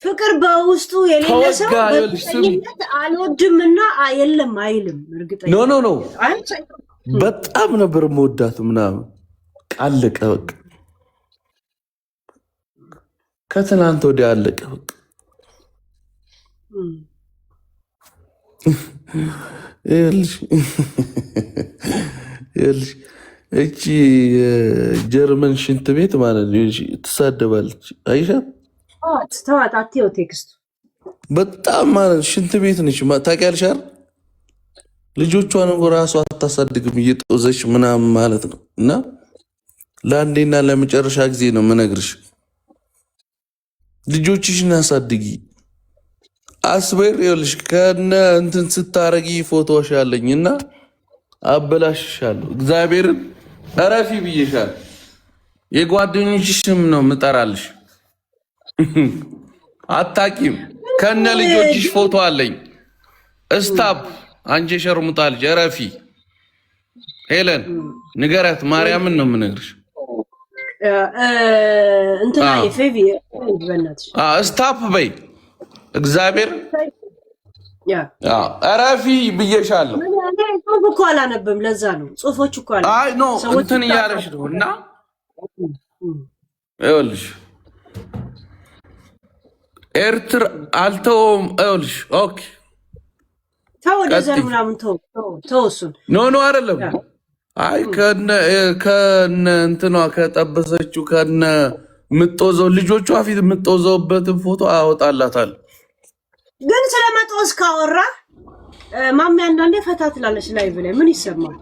ፍቅር በውስጡ የሌለ ሰው በእርግጠኝነት አልወድምና የለም አይልም። እርግጠኛ ኖ በጣም ነበር መወዳት ምናምን አለቀ በቃ። ከትናንት ወዲያ አለቀ በቃ። ይኸውልሽ እቺ ጀርመን ሽንት ቤት ማለት ነው ትሳደባለች። አይሻት ተዋጣቴው ቴክስቱ በጣም ማለት ሽንት ቤት ነች። ታውቂያለሽ አይደል? ልጆቿን ራሷ አታሳድግም እየጦዘች ምናምን ማለት ነው። እና ለአንዴና ለመጨረሻ ጊዜ ነው የምነግርሽ፣ ልጆችሽን አሳድጊ። አስቤር ይኸውልሽ ከነ እንትን ስታረጊ ፎቶዎች አለኝ እና አበላሽሻለሁ። እግዚአብሔርን እረፊ ብዬሻል። የጓደኞችሽ ስም ነው ምጠራልሽ። አታቂም ከነ ልጆችሽ ፎቶ አለኝ። እስታፕ አንቺ ሸርሙጣ ልጅ እረፊ። ሄለን ንገራት፣ ማርያምን ነው የምነግርሽ። እንትና የፌቪ በእናትሽ እስታፕ በይ። እግዚአብሔር እረፊ ብዬሻለሁ። ጽሁፍ እኮ አላነብም፣ ለዛ ነው ጽሁፎች እኮ አለ። አይ ኖ እንትን እያለሽ ነው። እና ይኸውልሽ ኤርትራ አልተውም። ይኸውልሽ ኦኬ ተው፣ ወደ ዘር ምናምን ተው እሱን ኖ አይደለም። አይ ከነ እንትኗ ከጠበሰችው ከነ ምጦዘው ልጆቿ ፊት የምጦዘውበትን ፎቶ አወጣላታል። ግን ስለመጦዝ ካወራ ማሚ አንዳንዴ ፈታ ትላለች ላይቭ ላይ ምን ይሰማል?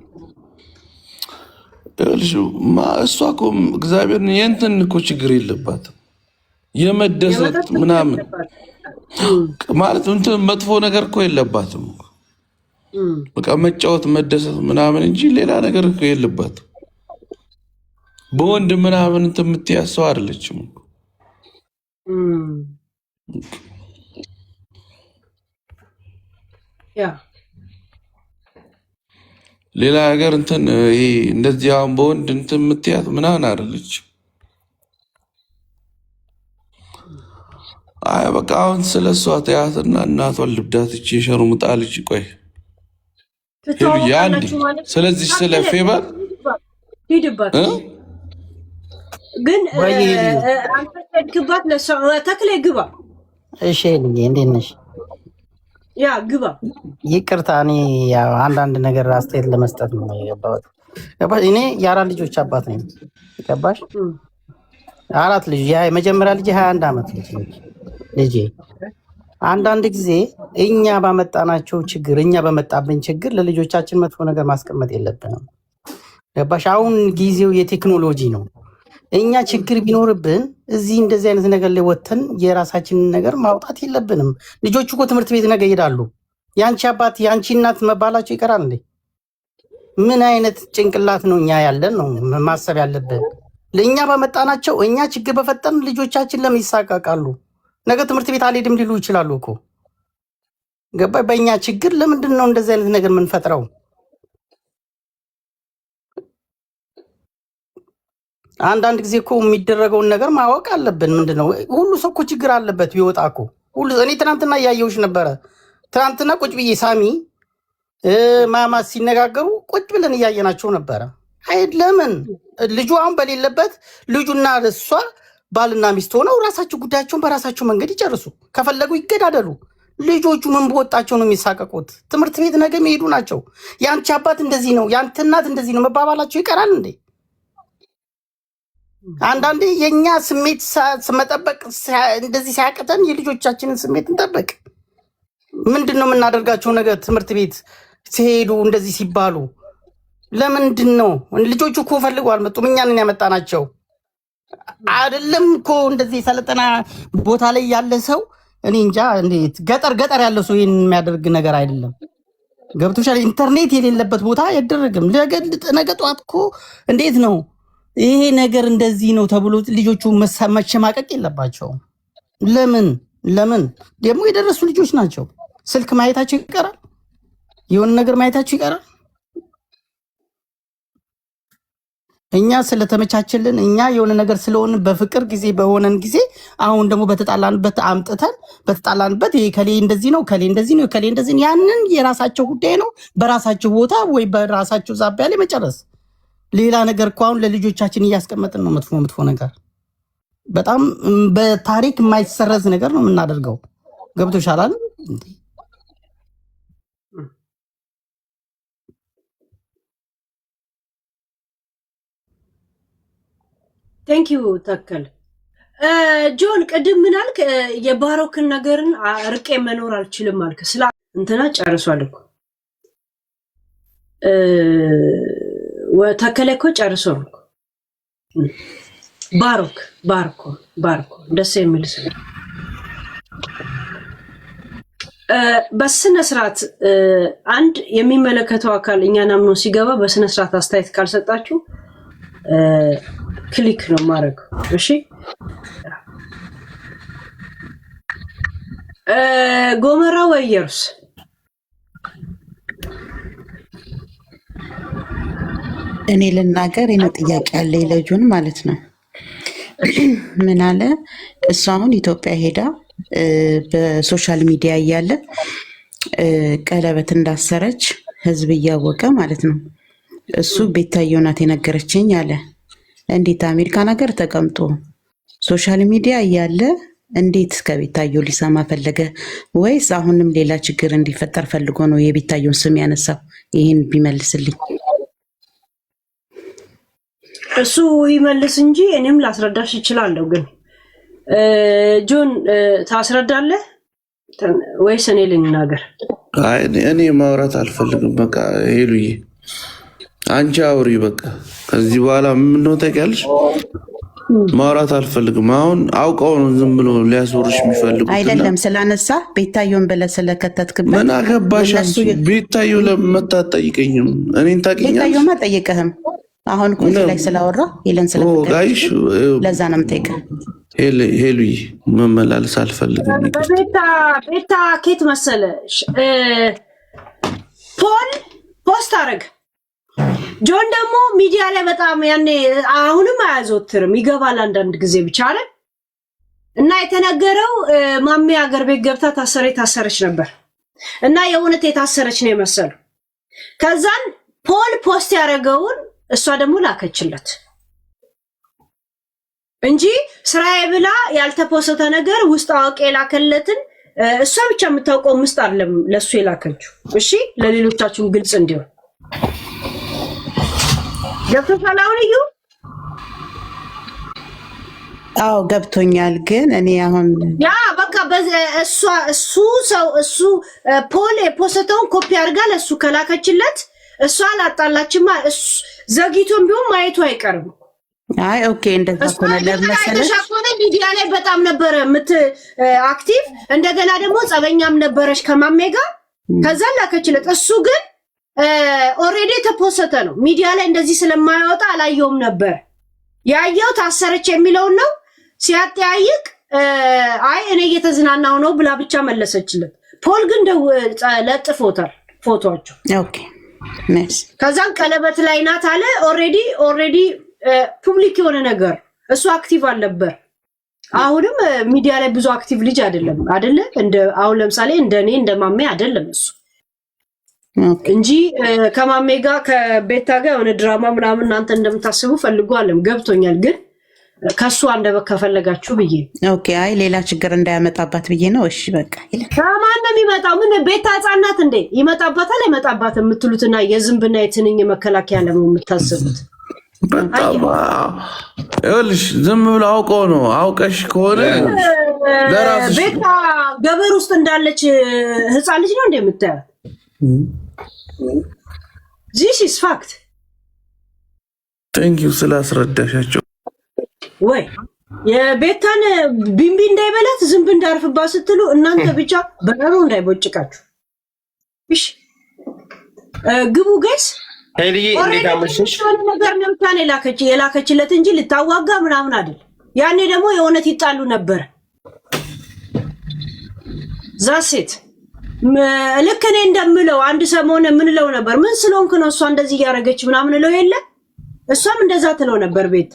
እሷ እኮ እግዚአብሔር የእንትን እኮ ችግር የለባትም የመደሰት ምናምን ማለት እንትን መጥፎ ነገር እኮ የለባትም። በቃ መጫወት መደሰት ምናምን እንጂ ሌላ ነገር እኮ የለባትም። በወንድ ምናምን እንትን የምትያዝ ሰው አይደለችም። ሌላ ነገር እንትን ይሄ እንደዚህ አሁን በወንድ እንትን የምትያዝ ምናምን አይደለች። አይ በቃ አሁን ስለ እሷ ተያትና እናቷን ልብዳት እቺ የሸርሙጣ ልጅ ቆይ ሄዱ ስለዚህ ስለ ፌቨር ሂድባት ግን አንተ ሄድክባት ለሷ ተክሌ ግባ። እሺ እንዴት ነሽ? ያ ግባ። ይቅርታ እኔ ያው አንዳንድ ነገር አስተያየት ለመስጠት ነው የገባሁት። እኔ የአራት ልጆች አባት ነኝ። ገባሽ? አራት ልጅ የመጀመሪያ ልጅ 21 ዓመት ልጅ አንዳንድ ጊዜ እኛ ባመጣናቸው ችግር እኛ በመጣብን ችግር ለልጆቻችን መጥፎ ነገር ማስቀመጥ የለብንም። ገባሽ? አሁን ጊዜው የቴክኖሎጂ ነው። እኛ ችግር ቢኖርብን እዚህ እንደዚህ አይነት ነገር ላይ ወተን የራሳችንን ነገር ማውጣት የለብንም። ልጆቹ እኮ ትምህርት ቤት ነገ ይሄዳሉ። ያንቺ አባት ያንቺ እናት መባላቸው ይቀራል እንዴ? ምን አይነት ጭንቅላት ነው እኛ ያለን ነው ማሰብ ያለብን። ለእኛ ባመጣናቸው እኛ ችግር በፈጠን ልጆቻችን ለምን ይሳቀቃሉ? ነገ ትምህርት ቤት አልሄድም ሊሉ ይችላሉ እኮ። ገባይ? በእኛ ችግር ለምንድን ነው እንደዚህ አይነት ነገር የምንፈጥረው? አንዳንድ ጊዜ እኮ የሚደረገውን ነገር ማወቅ አለብን። ምንድነው ሁሉ ሰው እኮ ችግር አለበት ቢወጣ እኮ ሁሉ። እኔ ትናንትና እያየሁሽ ነበረ። ትናንትና ቁጭ ብዬ ሳሚ ማማ ሲነጋገሩ ቁጭ ብለን እያየናቸው ነበረ። አይ ለምን ልጁ አሁን በሌለበት ልጁና እሷ ባልና ሚስት ሆነው ራሳቸው ጉዳያቸውን በራሳቸው መንገድ ይጨርሱ፣ ከፈለጉ ይገዳደሉ። ልጆቹ ምን በወጣቸው ነው የሚሳቀቁት? ትምህርት ቤት ነገ የሚሄዱ ናቸው። ያንቺ አባት እንደዚህ ነው፣ ያንተ እናት እንደዚህ ነው መባባላቸው ይቀራል እንዴ? አንዳንዴ የኛ ስሜት መጠበቅ እንደዚህ ሲያቅተን የልጆቻችንን ስሜት እንጠበቅ። ምንድን ነው የምናደርጋቸው ነገር ትምህርት ቤት ሲሄዱ እንደዚህ ሲባሉ ለምንድን ነው? ልጆቹ እኮ ፈልገው አልመጡም፣ እኛንን ያመጣናቸው አይደለም እኮ። እንደዚህ የሰለጠና ቦታ ላይ ያለ ሰው እኔ እንጃ እንዴት ገጠር ያለ ሰው ይሄን የሚያደርግ ነገር አይደለም። ገብቶሻል? ኢንተርኔት የሌለበት ቦታ አይደረግም። ነገ ጠዋት እኮ እንዴት ነው ይሄ ነገር እንደዚህ ነው ተብሎ ልጆቹ መሸማቀቅ የለባቸውም። ለምን ደግሞ የደረሱ ልጆች ናቸው። ስልክ ማየታቸው ይቀራል፣ የሆነ ነገር ማየታቸው ይቀራል። እኛ ስለተመቻቸልን እኛ የሆነ ነገር ስለሆነ በፍቅር ጊዜ በሆነን ጊዜ አሁን ደግሞ በተጣላንበት አምጥተን በተጣላንበት ይሄ ከሌ እንደዚህ ነው ከሌ እንደዚህ ነው ከሌ እንደዚህ ያንን የራሳቸው ጉዳይ ነው በራሳቸው ቦታ ወይ በራሳቸው ዛቢያ ላይ መጨረስ ሌላ ነገር እኮ አሁን ለልጆቻችን እያስቀመጥን ነው መጥፎ ነገር በጣም በታሪክ የማይሰረዝ ነገር ነው የምናደርገው ገብቶሻል አይደል ቴንክ ዩ ተከል ጆን ቅድም ምን አልክ የባሮክን ነገርን አርቄ መኖር አልችልም አልክ ስላ እንትና ጨርሷል እኮ ወተከለ እኮ ጨርሷል እኮ ባርኮ ደስ የሚል ስለ በስነ ስርዓት አንድ የሚመለከተው አካል እኛን አምኖ ሲገባ በስነ ስርዓት አስተያየት ካልሰጣችሁ ክሊክ ነው ማድረግ እሺ ጎመራ ወየርስ እኔ ልናገር የኔ ጥያቄ አለ ለጁን ማለት ነው ምን አለ እሷ አሁን ኢትዮጵያ ሄዳ በሶሻል ሚዲያ እያለ ቀለበት እንዳሰረች ህዝብ እያወቀ ማለት ነው እሱ ቤታየው ናት የነገረችኝ አለ እንዴት አሜሪካን ሀገር ተቀምጦ ሶሻል ሚዲያ እያለ እንዴት ከቤታየው ሊሰማ ፈለገ ወይስ አሁንም ሌላ ችግር እንዲፈጠር ፈልጎ ነው የቤታየውን ስም ያነሳው ይሄን ቢመልስልኝ እሱ ይመልስ እንጂ እኔም ላስረዳሽ እችላለሁ ግን ጆን ታስረዳለህ ወይስ እኔ ልናገር አይ እኔ ማውራት አልፈልግም በቃ ሄሉዬ አንቺ አውሪ በቃ ከዚህ በኋላ ምን ነው ታውቂያለሽ ማውራት አልፈልግም አሁን አውቀው ነው ዝም ብሎ ሊያስወርሽ የሚፈልጉት አይደለም ስላነሳ ቤታየውን ብለህ ስለከተትክበት ምን አገባሽ ቤታየው ለምን ታጠይቀኝም እኔን ታውቂኛለሽ ቤታየው ማጠይቀህም አሁን ኮዚ ላይ ስላወራ ይለን ስለጋይሽ ለዛ ነው የምጠይቀህ ሄሉዬ መመላለስ አልፈልግም ቤታ ኬት መሰለሽ ፖል ፖስት አረግ ጆን ደግሞ ሚዲያ ላይ በጣም ያኔ አሁንም አያዘወትርም ይገባል አንዳንድ ጊዜ ብቻ አይደል እና የተነገረው ማሜ ሀገር ቤት ገብታ ታሰረች ነበር እና የእውነት የታሰረች ነው የመሰለው ከዛን ፖል ፖስት ያደረገውን እሷ ደግሞ ላከችለት እንጂ ስራዬ ብላ ያልተፖሰተ ነገር ውስጥ አውቄ ላከለትን እሷ ብቻ የምታውቀው ምስጥ አይደለም ለሱ የላከችው እሺ ለሌሎቻችሁም ግልጽ እንዲሆን ገብቶሻል አሁን እዩ አዎ ገብቶኛል ግን እኔ አሁን ያ በቃ እሱ ፖል የፖስተውን ኮፒ አድርጋ ለሱ ከላከችለት እሷ አላጣላችማ ዘግይቶም ቢሆን ማየቱ አይቀርም አይ ኦኬ እንደዛ ኮነ ለምሳሌ ሚዲያ ላይ በጣም ነበረ አክቲቭ እንደገና ደግሞ ጸበኛም ነበረሽ ከማሜ ጋር ከዛ ላከችለት እሱ ግን ኦሬዲ ተፖሰተ ነው ሚዲያ ላይ እንደዚህ ስለማይወጣ አላየውም ነበር ያየው ታሰረች የሚለው ነው ሲያጠያይቅ አይ እኔ እየተዝናናው ነው ብላ ብቻ መለሰችለት ፖል ግን ለጥፎታል ፎቶአቸው ኦኬ ናይስ ከዛን ቀለበት ላይ ናት አለ ኦሬዲ ፑብሊክ የሆነ ነገር እሱ አክቲቭ አልነበር አሁንም ሚዲያ ላይ ብዙ አክቲቭ ልጅ አይደለም እንደ አሁን ለምሳሌ እንደኔ እንደማሜ አይደለም እሱ እንጂ ከማሜ ጋር ከቤታ ጋር የሆነ ድራማ ምናምን እናንተ እንደምታስቡ ፈልጓለም ገብቶኛል ግን ከሱ አንደበክ ከፈለጋችሁ ብዬ ኦኬ አይ ሌላ ችግር እንዳያመጣባት ብዬ ነው እሺ በቃ ከማን ነው የሚመጣው ምን ቤታ ህፃናት እንዴ ይመጣባታል አይመጣባት የምትሉትና የዝንብና የትንኝ መከላከያ ለምን የምታስቡት በጣም ይኸውልሽ ዝም ብሎ አውቀው ነው አውቀሽ ከሆነ ለራስሽ ቤታ ገበር ውስጥ እንዳለች ህፃን ልጅ ነው እንደምታያት this is fact thank you ስላስረዳሻቸው ወይ የቤታን ቢምቢ እንዳይበላት ዝንብ እንዳርፍባት ስትሉ እናንተ ብቻ በረሮ እንዳይቦጭቃችሁ እሺ ግቡ ጋይስ ሄልዬ እንዴት አመሸሽ ነገር ነው ታኔ የላከችለት እንጂ ልታዋጋ ምናምን አይደል ያኔ ደግሞ የሆነት ይጣሉ ነበር ዛሴት ልክ እኔ እንደምለው አንድ ሰሞን ምን ለው ነበር ምን ስለሆንክ ነው እሷ እንደዚህ ያረገች ምናምን ለው የለ እሷም እንደዛ ትለው ነበር ቤት።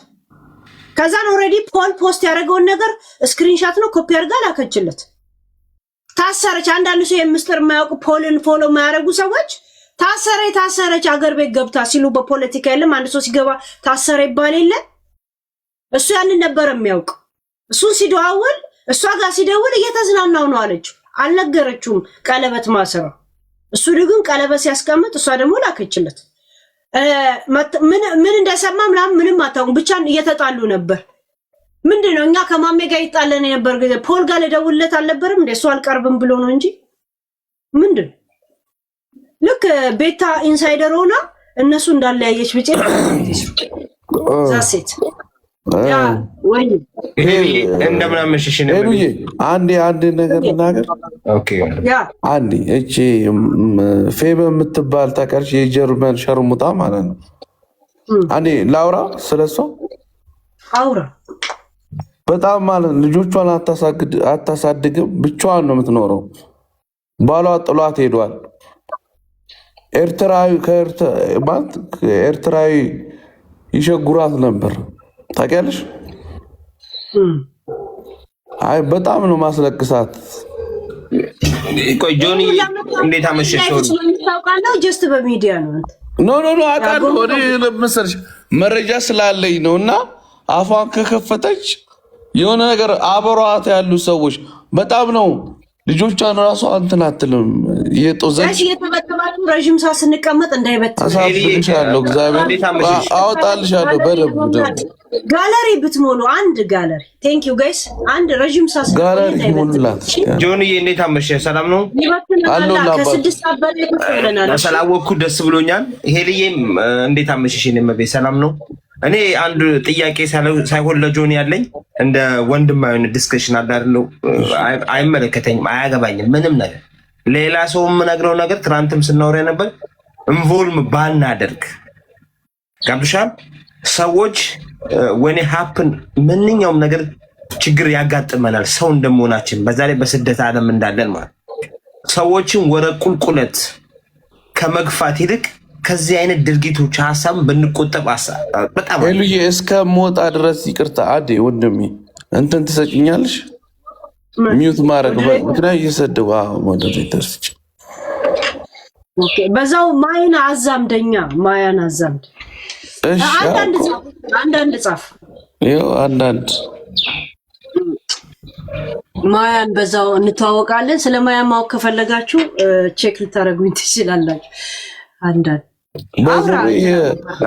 ከዛን ኦልሬዲ ፖል ፖስት ያደረገውን ነገር ስክሪንሻት ነው ኮፒ አድርጋ ላከችለት። ታሰረች። አንዳንድ ሰው የምስጥር የማያውቁ ፖልን ፎሎ የማያደርጉ ሰዎች ታሰረች አገር ቤት ገብታ ሲሉ በፖለቲካ የለም አንድ ሰው ሲገባ ታሰረ ይባል የለ። እሱ ያንን ነበር የሚያውቅ። እሱን ሲደዋውል እሷ ጋር ሲደውል እየተዝናናው ነው አለችው። አልነገረችውም ቀለበት ማሰራ። እሱ ግን ቀለበት ሲያስቀምጥ እሷ ደግሞ ላከችለት። ምን እንደሰማ ምንም አታውቅም። ብቻ እየተጣሉ ነበር። ምንድነው እኛ ከማሜ ጋር ይጣለን ነበር። ፖል ጋር ለደውልለት አልነበረም እንደ እሱ አልቀርብም ብሎ ነው እንጂ ምንድነው ልክ ቤታ ኢንሳይደር ሆና እነሱ እንዳለያየች ብቻ ዛሴት ያ ወይ እንደምን አመሸሽ ነው አንድ ነገር ልናገር። ኦኬ ያ አንዴ እቺ ፌበ የምትባል ታውቂያለሽ? የጀርመን ሸርሙጣ ማለት ነው። አንዴ ላውራ ስለሷ አውራ። በጣም ማለት ልጆቿን አታሳድግም፣ ብቻዋን ነው የምትኖረው። ባሏ ጥሏት ሄዷል። ኤርትራዊ ይሸጉራት ነበር ታውቂያለሽ? አይ በጣም ነው ማስለቅሳት። ቆይ ጆኒ እንዴት አመሸሽ? ታውቃለህ? ጀስት በሚዲያ ነው። ኖ አውቃለሁ። እኔ መሰለሽ መረጃ ስላለኝ ነው። እና አፏን ከከፈተች የሆነ ነገር አበሯት ያሉ ሰዎች በጣም ነው ልጆቿን ራሷ እንትን አትልም። የጦዘች የተበተባችሁ ረጅም ሰዓት ስንቀመጥ እንዳይበትም አሳፍልሻለሁ። እግዚአብሔር አወጣልሻለሁ። በደንብ ጋለሪ ብትሞሉ አንድ ጋለሪ ቴንክ ዩ ጋይስ አንድ ረጅም ሰዓት ጋለሪ ሙሉላት። ጆኒዬ እንዴት አመሸህ? ሰላም ነው አለሁ። ከስድስት ሰዓት በላይ ተብለናል። ስላወቅኩ ደስ ብሎኛል። ሄልዬም እንዴት አመሸሽ? እኔ ሰላም ነው። እኔ አንድ ጥያቄ ሳይሆን ለጆኒ ያለኝ እንደ ወንድማዊ ዲስከሽን አዳርለው አይመለከተኝም፣ አያገባኝም ምንም ነገር። ሌላ ሰው የምነግረው ነገር ትናንትም ስናወራ ነበር። ኢንቮልቭ ባናደርግ ጋብሻል። ሰዎች ወኔ ሀፕን ምንኛውም ነገር ችግር ያጋጥመናል ሰው እንደመሆናችን፣ በዛ ላይ በስደት ዓለም እንዳለን ማለት ሰዎችን ወደ ቁልቁለት ከመግፋት ይልቅ ከዚህ አይነት ድርጊቶች ሀሳብ ብንቆጠብ በጣም ሄሉዬ እስከ ሞጣ ድረስ ይቅርታ አዴ ወንድሜ እንትን ትሰጭኛለሽ? ሚዩት ማድረግ ምክንያት እየሰደባ ሞዴሬተር ስጭ። ኦኬ በዛው ማይና አዛምደኛ ማያን አዛምድ። እሺ አንዳንድ ጻፍ ይኸው አንዳንድ ማያን በዛው እንተዋወቃለን። ስለ ማያ ማወቅ ከፈለጋችሁ ቼክ ልታረጉኝ ትችላላችሁ። አንዳንድ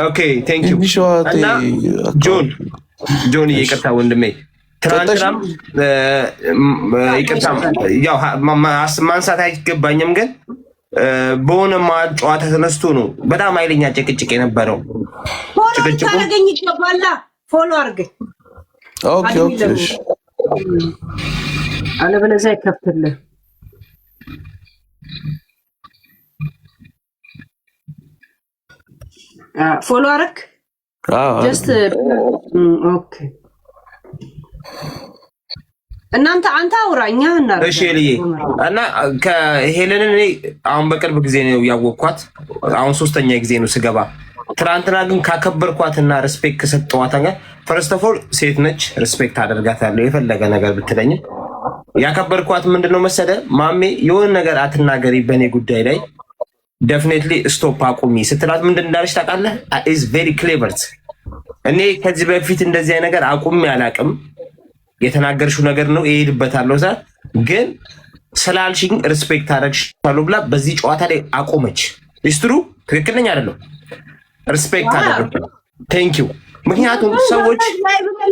ኦኬ ቴንክ ዩ እና ጆን ይቅርታ ወንድሜ፣ ትናንትናም ይቅርታ ያው ማንሳት አይገባኝም፣ ግን በሆነ ጨዋታ ተነስቶ ነው በጣም ኃይለኛ ጭቅጭቅ የነበረው። ጭቅጭቁ ታገኝ ይገባላ። ፎሎ አድርገኝ። ኦኬ እሺ፣ አለበለዚያ ይከፍትልህ። ፎሎ አረክ ጀስት ኦኬ። እናንተ አንተ አውራኛ እና እሺ ልዬ እና ከሄለንን እኔ አሁን በቅርብ ጊዜ ነው ያወቅኳት። አሁን ሶስተኛ ጊዜ ነው ስገባ። ትናንትና ግን ካከበርኳትና ሪስፔክት ከሰጠኋት ጋር ፈርስት ኦፍ ኦል ሴት ነች፣ ሪስፔክት አደርጋታለሁ የፈለገ ነገር ብትለኝ። ያከበርኳት ምንድነው መሰለ ማሜ የሆነ ነገር አትናገሪ በእኔ ጉዳይ ላይ ዴፊኒትሊ ስቶፕ አቁሚ ስትላት ምንድን እንዳለች ታውቃለህ? ኢዝ ቬሪ ክሌቨር። እኔ ከዚህ በፊት እንደዚህ አይነት ነገር አቁሚ አላውቅም። የተናገርሽው ነገር ነው እሄድበታለሁ ዛ ግን ስላልሽኝ ሪስፔክት አደረግሻለሁ ብላ በዚህ ጨዋታ ላይ አቆመች። ኢስትሩ ትክክል ነኝ አይደለም? ሪስፔክት አደረግሽ። ቴንክ ዩ። ምክንያቱም ሰዎች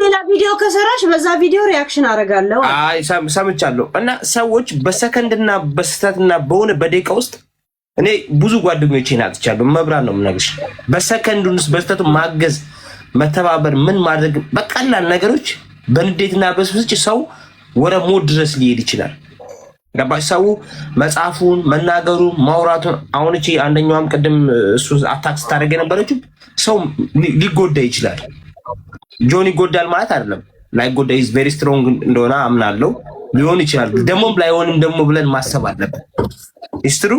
ሌላ ቪዲዮ ከሰራሽ በዛ ቪዲዮ ሪአክሽን አደርጋለሁ። አይ ሰምቻለሁ። እና ሰዎች በሰከንድና በስተትና በሆነ በደቂቃ ውስጥ እኔ ብዙ ጓደኞቼን አጥቻለሁ። መብራት ነው የምነግርሽ። በሰከንዱን ውስጥ በስተቱ ማገዝ፣ መተባበር፣ ምን ማድረግ በቀላል ነገሮች በንዴትና በስብስጭ ሰው ወደ ሞት ድረስ ሊሄድ ይችላል። ገባሽ? ሰው መጽሐፉን መናገሩ ማውራቱን አሁን እቺ አንደኛዋም ቅድም እሱ አታክ ስታደርግ የነበረችው ሰው ሊጎዳ ይችላል። ጆኒ ይጎዳል ማለት አይደለም። ላይጎዳ ኢዝ ቬሪ ስትሮንግ እንደሆነ አምናለሁ። ሊሆን ይችላል ደግሞም ላይሆንም ደግሞ ብለን ማሰብ አለብን። ኢስትሩ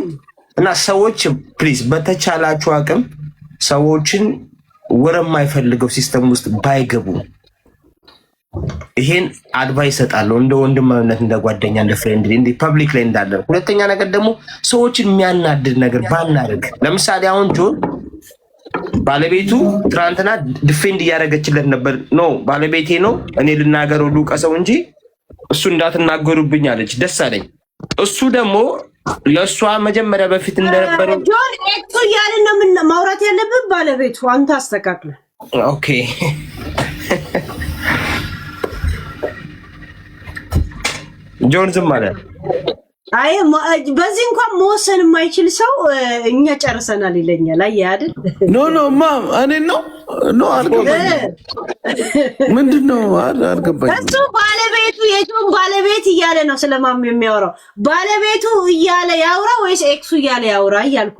እና ሰዎች ፕሊዝ በተቻላችሁ አቅም ሰዎችን ወረማይፈልገው ሲስተም ውስጥ ባይገቡ ይሄን አድቫይስ ሰጣለሁ እንደ ወንድማዊነት እንደ ጓደኛ እንደ ፍሬንድ እንደ ፐብሊክ ላይ እንዳለ። ሁለተኛ ነገር ደግሞ ሰዎችን የሚያናድድ ነገር ባናደርግ። ለምሳሌ አሁን ጆን ባለቤቱ ትናንትና ዲፌንድ እያደረገችለት ነበር። ኖ ባለቤቴ ነው እኔ ልናገረው ልውቀሰው እንጂ እሱ እንዳትናገሩብኝ አለች። ደስ አለኝ። እሱ ደግሞ ለእሷ መጀመሪያ በፊት እንደነበረው ጆን ኤክሱ እያልን ነው ምን ማውራት ያለብን ባለቤቱ አንተ አስተካክለ። ኦኬ ጆን ዝም አለ። አይ በዚህ እንኳን መወሰን የማይችል ሰው እኛ ጨርሰናል ይለኛል። አይ አይደል? ኖ እኔ ነው አልገባኝ። ምንድነው አልገባኝ። እሱ ባለቤቱ የጆን ባለቤት እያለ ነው ስለማም የሚያወራው። ባለቤቱ እያለ ያውራ ወይስ ኤክሱ እያለ ያውራ እያልኩ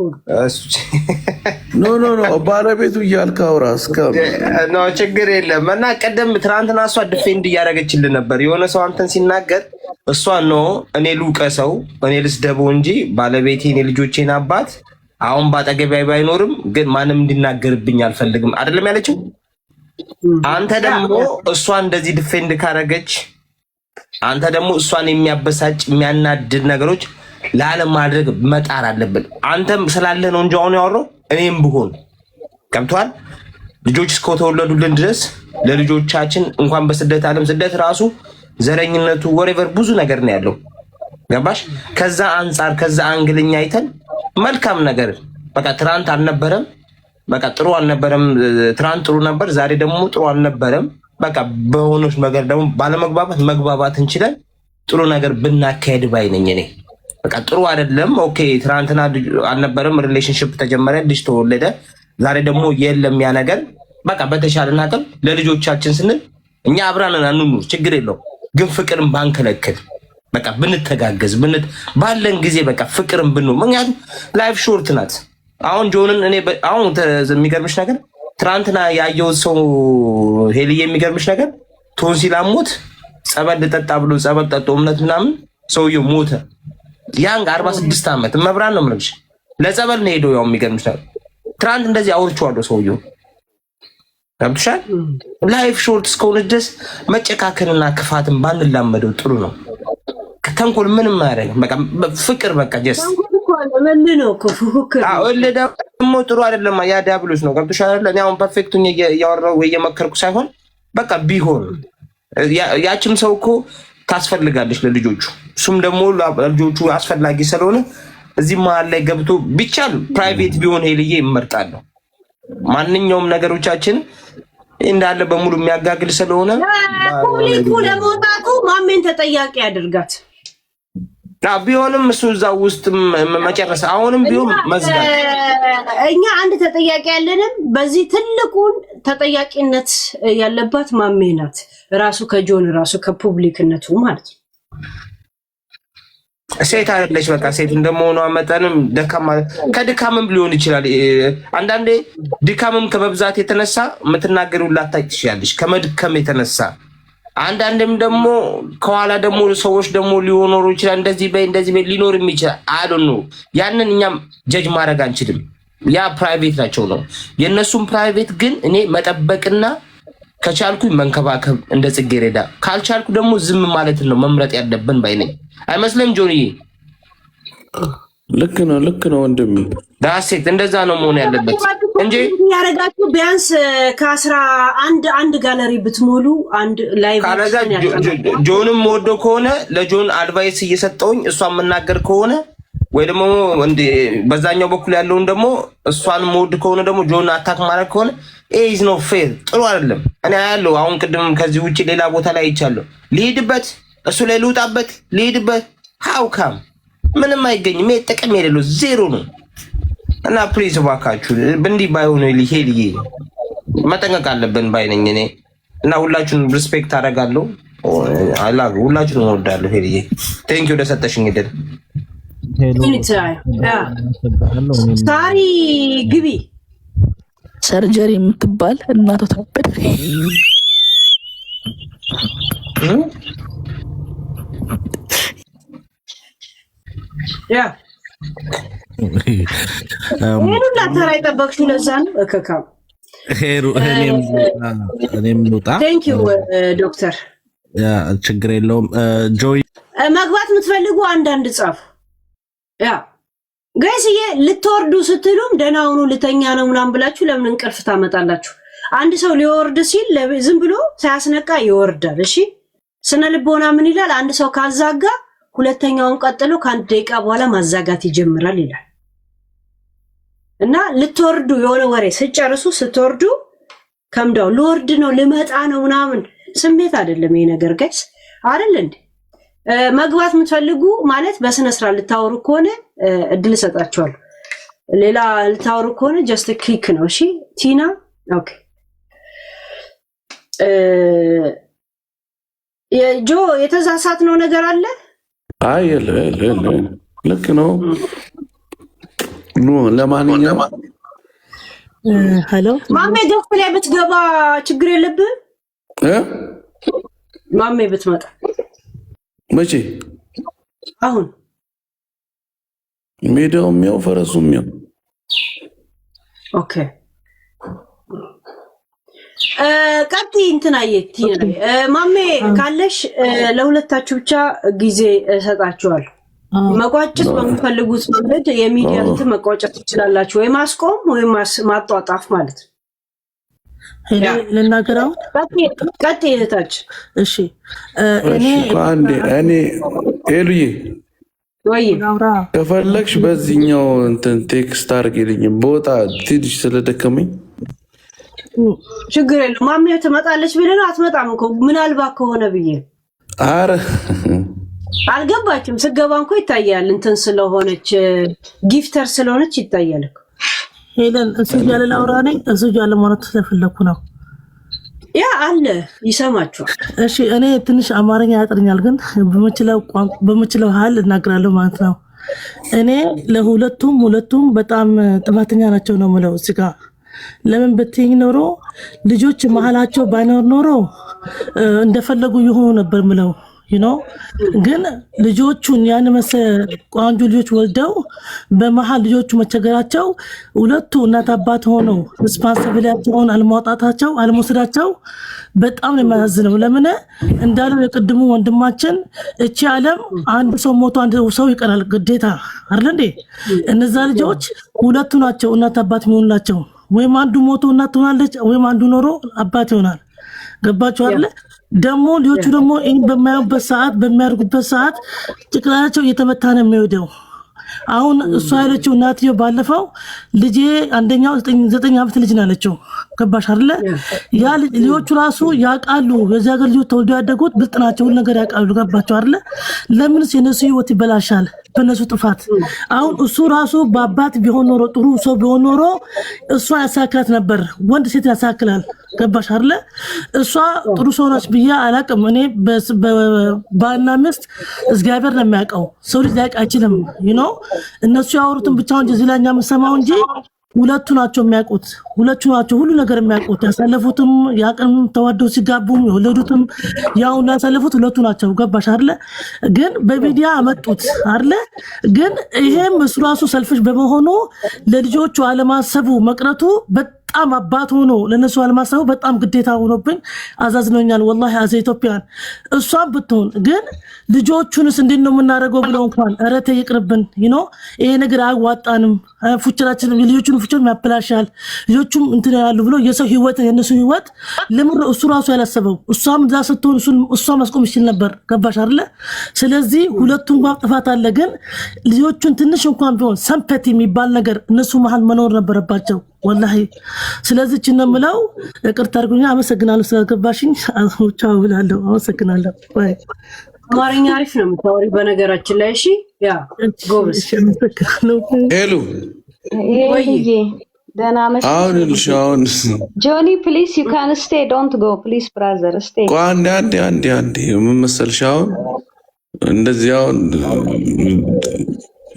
ነው። ኖ ባለቤቱ እያልክ አውራ እስከ ነው ችግር የለም። እና ቀደም ትናንትና እሷ ዲፌንድ እያደረገችልን ነበር። የሆነ ሰው አንተን ሲናገር እሷ ነው እኔ ልውቀሰው እኔ ልስደበው እንጂ ባለቤቴ እኔ ልጆቼን አባት አሁን ባጠገቤ ባይኖርም ግን ማንም እንዲናገርብኝ አልፈልግም አይደለም ያለችው። አንተ ደግሞ እሷ እንደዚህ ዲፌንድ ካረገች አንተ ደግሞ እሷን የሚያበሳጭ የሚያናድድ ነገሮች ለዓለም ማድረግ መጣር አለብን። አንተም ስላለ ነው እንጂ አሁን ያወራው እኔም ብሆን ገብቷል። ልጆች እስከተወለዱልን ድረስ ለልጆቻችን እንኳን በስደት ዓለም ስደት ራሱ ዘረኝነቱ ወሬቨር ብዙ ነገር ነው ያለው። ገባሽ? ከዛ አንፃር ከዛ አንግልኛ አይተን መልካም ነገር በቃ ትራንት አልነበረም፣ በቃ ጥሩ አልነበረም። ትራንት ጥሩ ነበር፣ ዛሬ ደግሞ ጥሩ አልነበረም። በቃ በሆነች ነገር ደግሞ ባለመግባባት መግባባት እንችላለን። ጥሩ ነገር ብናካሄድ ባይ ነኝ እኔ። በቃ ጥሩ አይደለም ኦኬ፣ ትራንትና አልነበረም፣ ሪሌሽንሺፕ ተጀመረ፣ ልጅ ተወለደ፣ ዛሬ ደግሞ የለም ያ ነገር። በቃ በተሻለና ቀን ለልጆቻችን ስንል እኛ አብራን አንኑር፣ ችግር የለውም ግን ፍቅርን ባንከለክል በቃ ብንተጋገዝ ባለን ጊዜ በቃ ፍቅርን ብንኖር። ምክንያቱም ላይፍ ሾርት ናት። አሁን ጆንን እኔ አሁን የሚገርምሽ ነገር ትናንትና ያየሁት ሰው ሄልዬ፣ የሚገርምሽ ነገር ቶንሲል አሞት ጸበል ልጠጣ ብሎ ጸበል ጠጦ እምነት ምናምን ሰውየው ሞተ። ያን 46 ዓመት መብራን ነው የምልሽ ለጸበል ነው ሄደው። ያው የሚገርምሽ ነገር ትናንት እንደዚህ አውርቼዋለሁ ሰውየው ገብቶሻል። ላይፍ ሾርት እስከሆነ ድረስ መጨካከልና ክፋትን ባንላመደው ጥሩ ነው። ተንኮል ምንም አያደርግም። በቃ ፍቅር በቃ ጀስት ደግሞ ጥሩ አይደለም። ያ ዲያብሎስ ነው። ገብቶሻል። እኔ አሁን ፐርፌክቱን እያወራሁ ወይ እየመከርኩ ሳይሆን በቃ ቢሆን ያችም ሰው እኮ ታስፈልጋለች ለልጆቹ፣ እሱም ደግሞ ለልጆቹ አስፈላጊ ስለሆነ እዚህ መሀል ላይ ገብቶ ቢቻል ፕራይቬት ቢሆን ሄልዬ ይመርጣለሁ። ማንኛውም ነገሮቻችን እንዳለ በሙሉ የሚያጋግል ስለሆነ ፖሊኩ ለመውጣቱ ማሜን ተጠያቂ ያድርጋት። ቢሆንም እሱ እዛ ውስጥ መጨረስ አሁንም ቢሆን መዝጋት። እኛ አንድ ተጠያቂ ያለንም በዚህ ትልቁን ተጠያቂነት ያለባት ማሜ ናት። ራሱ ከጆን ራሱ ከፑብሊክነቱ ማለት ነው። ሴት አይደለች። በቃ ሴት እንደመሆኗ መጠንም ደካማ ከድካምም ሊሆን ይችላል። አንዳንዴ ድካምም ከመብዛት የተነሳ የምትናገሪው ላታቂ ትችላለች ከመድከም የተነሳ። አንዳንድም ደግሞ ከኋላ ደግሞ ሰዎች ደግሞ ሊሆኑ ይችላል። እንደዚህ በይ ሊኖርም ይችላል። አይዶን ነው ያንን እኛም ጀጅ ማድረግ አንችልም። ያ ፕራይቬት ናቸው ነው የእነሱም ፕራይቬት። ግን እኔ መጠበቅና ከቻልኩ መንከባከብ እንደ ጽጌረዳ፣ ካልቻልኩ ደግሞ ዝም ማለት ነው መምረጥ ያለብን ባይ ነኝ። አይመስልም ጆኒ? ልክ ነው ወንድሜ። ዳሴት እንደዛ ነው መሆን ያለበት እንጂ ያረጋችሁ ቢያንስ ከ11 ጋለሪ ብትሞሉ አንድ ላይቭ ካለዛ ጆንም ወዶ ከሆነ ለጆን አድቫይስ እየሰጠውኝ እሷን መናገር ከሆነ ወይ ደግሞ በዛኛው በኩል ያለውን ደግሞ እሷን ሞድ ከሆነ ደግሞ ጆን አታክ ማድረግ ከሆነ ኢዝ ኖ ፌር፣ ጥሩ አይደለም። እኔ ያለው አሁን ቅድም ከዚህ ውጪ ሌላ ቦታ ላይ አይቻለሁ። ልሂድበት እሱ ላይ ልውጣበት ልሂድበት ሃውካም ምንም አይገኝም። ይሄ ጥቅም የሌለው ዜሮ ነው። እና ፕሊዝ እባካችሁ እንዲህ ባይሆን ሄልዬ መጠንቀቅ አለብን ባይነኝ እኔ። እና ሁላችሁን ሪስፔክት አደርጋለሁ። ሁላችሁን እወዳለሁ። ሄልዬ ቴንኪው ለሰጠሽኝ እድል። ሳሪ ግቢ ሰርጀሪ የምትባል እናቷ ታበደ። ያ ይሄን ሁላ ተራ የጠበቅሽው ለዛ ነው። እከካም እኔም ልውጣ። ቴንክ ዩ ዶክተር። ችግር የለውም። ጆይ መግባት የምትፈልጉ አንዳንድ ጻፉ። ያ ጋይስዬ ልትወርዱ ስትሉም ደህና ሁኑ ልተኛ ነው ምናምን ብላችሁ ለምን እንቅልፍ ታመጣላችሁ? አንድ ሰው ሊወርድ ሲል ዝም ብሎ ሳያስነቃ ይወርዳል። እሺ ስነ ልቦና ምን ይላል? አንድ ሰው ካዛጋ ሁለተኛውን ቀጥሎ ከአንድ ደቂቃ በኋላ ማዛጋት ይጀምራል ይላል። እና ልትወርዱ የሆነ ወሬ ስጨርሱ ስትወርዱ ከምዳው ልወርድ ነው ልመጣ ነው ምናምን ስሜት አይደለም ይሄ ነገር ጋይስ አይደል እንዴ? መግባት የምትፈልጉ ማለት በስነ ስርዓት ልታወሩ ከሆነ እድል ሰጣችኋለሁ። ሌላ ልታወሩ ከሆነ ጀስት ክሊክ ነው። እሺ ቲና ኦኬ። ጆ የተዛሳት ነው ነገር አለ? አይ ልክ ነው። ለማንኛውም ሄሎ ማሜ ዶክተር ላይ ብትገባ ችግር የለብህም? ማሜ ብትመጣ መቼ? አሁን ሜዳውም ያው ፈረሱም ያው። ኦኬ ቀጥይ እንትን አየት ማሜ ካለሽ ለሁለታችሁ ብቻ ጊዜ እሰጣችኋለሁ። መቋጨት በምትፈልጉት መንገድ የሚዲያ እንትን መቋጨት ትችላላችሁ፣ ወይ ማስቆም ወይ ማጧጣፍ ማለት ነው። ልናገራው ቀጥይ እህታች። እሺ እኔ ኤሉዬ ወይ ከፈለግሽ በዚህኛው እንትን ቴክስት አድርጊልኝ ቦታ ትንሽ ስለደከመኝ። ችግር የለውም ማሜ ትመጣለች ብለህ ነው? አትመጣም እኮ ምናልባት ከሆነ ብዬ። አረ አልገባችም። ስገባ እንኳ ይታያል እንትን ስለሆነች ጊፍተር ስለሆነች ይታያል እኮ። ሄለን እሱ ያለ ላውራ ነኝ እሱ ያለ ማለት ስለፈለኩ ነው። ያ አለ ይሰማችኋል። እሺ እኔ ትንሽ አማርኛ ያጥርኛል፣ ግን በምችለው ሀል እናገራለሁ ማለት ነው። እኔ ለሁለቱም በጣም ጥፋተኛ ናቸው ነው የምለው እዚህ ጋር። ለምን ብትይኝ ኖሮ ልጆች መሀላቸው ባይኖር ኖሮ እንደፈለጉ ይሆኑ ነበር ምለው ግን ልጆቹን ያን ቆንጆ ልጆች ወልደው በመሃል ልጆቹ መቸገራቸው ሁለቱ እናት አባት ሆነው ሪስፖንሲቢሊቲውን አልማውጣታቸው አልመውሰዳቸው በጣም ነው የሚያሳዝነው። ለምን እንዳለው የቅድሙ ወንድማችን እቺ ዓለም አንድ ሰው ሞቶ አንድ ሰው ይቀራል ግዴታ አይደል እንዴ? እነዛ ልጆች ሁለቱ ናቸው እናት አባት የሚሆኑላቸው። ወይም አንዱ ሞቶ እናት ትሆናለች፣ ወይም አንዱ ኖሮ አባት ይሆናል። ገባችሁ አይደል? ደግሞ ልጆቹ ደግሞ በማያዩበት ሰዓት በሚያርጉበት ሰዓት ጭቅላቸው እየተመታ ነው የሚወደው። አሁን እሷ ያለችው እናትየው ባለፈው ልጄ አንደኛው 9 ዓመት ልጅ ነው ያለችው። ገባሽ አይደለ? ያ ልጆቹ ራሱ ያውቃሉ። የዚህ ሀገር ልጆች ተወልደው ያደጉት ብልጥ ናቸው፣ ሁሉ ነገር ያውቃሉ። ገባቸው አይደለ? ለምንስ የነሱ ህይወት ይበላሻል በነሱ ጥፋት? አሁን እሱ ራሱ በአባት ቢሆን ኖሮ ጥሩ ሰው ቢሆን ኖሮ እሷ ያሳክላት ነበር። ወንድ ሴት ያሳክላል። ገባሽ አይደለ? እሷ ጥሩ ሰው ነች ብዬ አላቅም። እኔ ባልና ሚስት እግዚአብሔር ነው የሚያውቀው፣ ሰው ልጅ ሊያውቅ አይችልም። እነሱ ያወሩትን ብቻ እንጂ እዚህ ላይ እኛ የምንሰማው እንጂ ሁለቱ ናቸው የሚያውቁት። ሁለቱ ናቸው ሁሉ ነገር የሚያውቁት። ያሳለፉትም ያቀም ተዋደው ሲጋቡም የወለዱትም ያው ያሳለፉት ሁለቱ ናቸው። ገባሽ አይደለ? ግን በሚዲያ አመጡት አይደለ? ግን ይሄም እሱ ራሱ ሰልፍሽ በመሆኑ ለልጆቹ አለማሰቡ መቅረቱ በጣም አባት ሆኖ ለነሱ አለማሰቡ በጣም ግዴታ ሆኖብኝ አዛዝኖኛል። ወላሂ አዘ ኢትዮጵያን እሷም ብትሆን ግን ልጆቹንስ እንዴት ነው የምናደርገው ብለው እንኳን ኧረ ተይ ይቅርብን። ይሄ ነገር አያዋጣንም፣ ፉቸራችን ልጆቹን ፉቸር ያበላሻል፣ ልጆቹም እንትን ያሉ ብሎ የሰው ህይወት የነሱ ህይወት ለምን እሱ ራሱ ያላሰበው። እሷም እዛ ስትሆን እሷ ማስቆም ይችል ነበር። ገባሽ አይደለ? ስለዚህ ሁለቱም ጋር ጥፋት አለ። ግን ልጆቹን ትንሽ እንኳን ቢሆን ሰምፐቲ የሚባል ነገር እነሱ መሀል መኖር ነበረባቸው ወላሂ። ስለዚህ እቺ ነው የምለው። ይቅርታ አድርጉኝ። አመሰግናለሁ ስለገባሽኝ። ቻው ብላለሁ። አመሰግናለሁ። ባይ። አማርኛ አሪፍ ነው የምታወሪ በነገራችን ላይ። እሺ ያ ጎበዝ። ሄሎ ወይዬ ደህና መሽ። አሁን ጆኒ ፕሊዝ ዩ ካን ስቴይ ዶንት ጎ ፕሊዝ ብራዘር ስቴይ። አንዴ ምን መሰልሽ አሁን እንደዚህ አሁን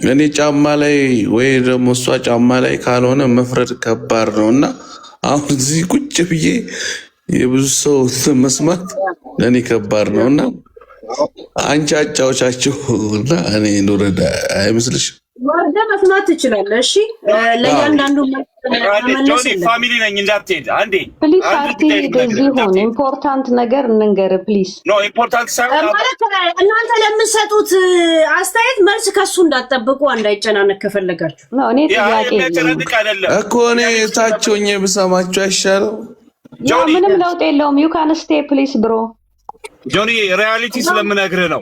እኔ ጫማ ላይ ወይ ደግሞ እሷ ጫማ ላይ ካልሆነ መፍረድ ከባድ ነው እና አሁን እዚህ ቁጭ ብዬ የብዙ ሰው መስማት ለእኔ ከባድ ነው እና አንቺ አጫዎቻቸው እና እኔ ኑረዳ አይመስልሽ? ወርደ መስማት ትችላለህ። እሺ ለእያንዳንዱ ጆኒ ፋሚሊ ነኝ እንዳትሄድ አንዴ ፕሊዝ አትሄድ። እዚህ ሆነ ኢምፖርታንት ነገር እንንገር ፕሊዝ። ኖ ኢምፖርታንት ሳይሆን ማለት እናንተ ለምትሰጡት አስተያየት መልስ ከሱ እንዳትጠብቁ እንዳይጨናነቅ ከፈለጋችሁ ነው። እኔ ጥያቄ እኮ እኔ ታቸውኝ ብሰማችሁ አይሻልም? ምንም ለውጥ የለውም። ዩ ካን ስቴይ ፕሊዝ ብሮ። ጆኒ ሪያሊቲ ስለምነግርህ ነው።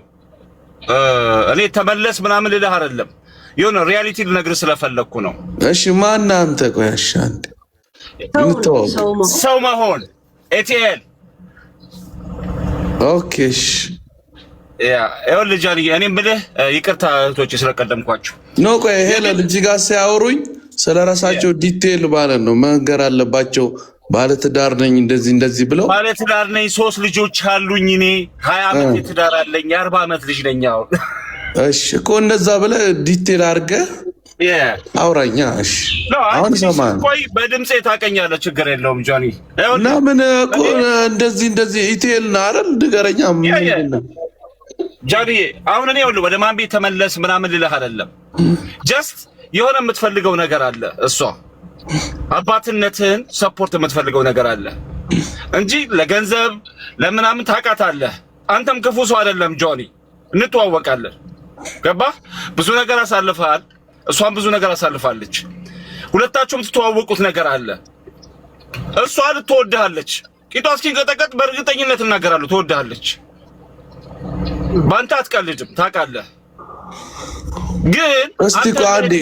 እኔ ተመለስ ምናምን ልልህ አይደለም። የሆነ ሪያሊቲ ልነግርህ ስለፈለግኩ ነው። እሺ ማን አንተ? ቆይ እሺ አንዴ ሰው መሆን ኤቲኤል ኦኬ። እሺ ይኸውልህ ጃኒ፣ እኔ የምልህ ይቅርታ እህቶቼ ስለቀደምኳችሁ ነው። ቆይ ሄለ ልጅ ጋር ሲያወሩኝ ስለራሳቸው ዲቴል ማለት ነው መንገር አለባቸው። ባለትዳር ነኝ እንደዚህ ብለው ባለትዳር ነኝ፣ 3 ልጆች አሉኝ። እኔ 20 ዓመት የትዳር አለኝ፣ 40 ዓመት ልጅ ነኝ አሁን። እሺ እኮ እንደዛ ብለህ ዲቴል አድርገህ አውራኛ። እሺ አሁን ሰማን። ቆይ በድምጼ ታውቀኛለህ፣ ችግር የለውም ጆኒ። እና ምን እኮ እንደዚህ ኢቴል ነው አይደል? ንገረኛ። ጆኒ አሁን እኔ ወደ ማን ቤት ተመለስ ምናምን ልልህ አይደለም። ጀስት የሆነ የምትፈልገው ነገር አለ። እሷ አባትነትህን ሰፖርት የምትፈልገው ነገር አለ እንጂ ለገንዘብ ለምናምን ታውቃታለህ። አንተም ክፉ ሰው አይደለም ጆኒ፣ እንተዋወቃለን። ገባህ? ብዙ ነገር አሳልፈሃል፣ እሷም ብዙ ነገር አሳልፋለች። ሁለታችሁም ትተዋወቁት ነገር አለ። እሷ ልትወድሃለች፣ ቂጧ እስኪንቀጠቀጥ በእርግጠኝነት እናገራለሁ፣ ትወድሃለች። ባንተ አትቀልድም፣ ታውቃለህ። ግን እስቲ ቆይ አንዴ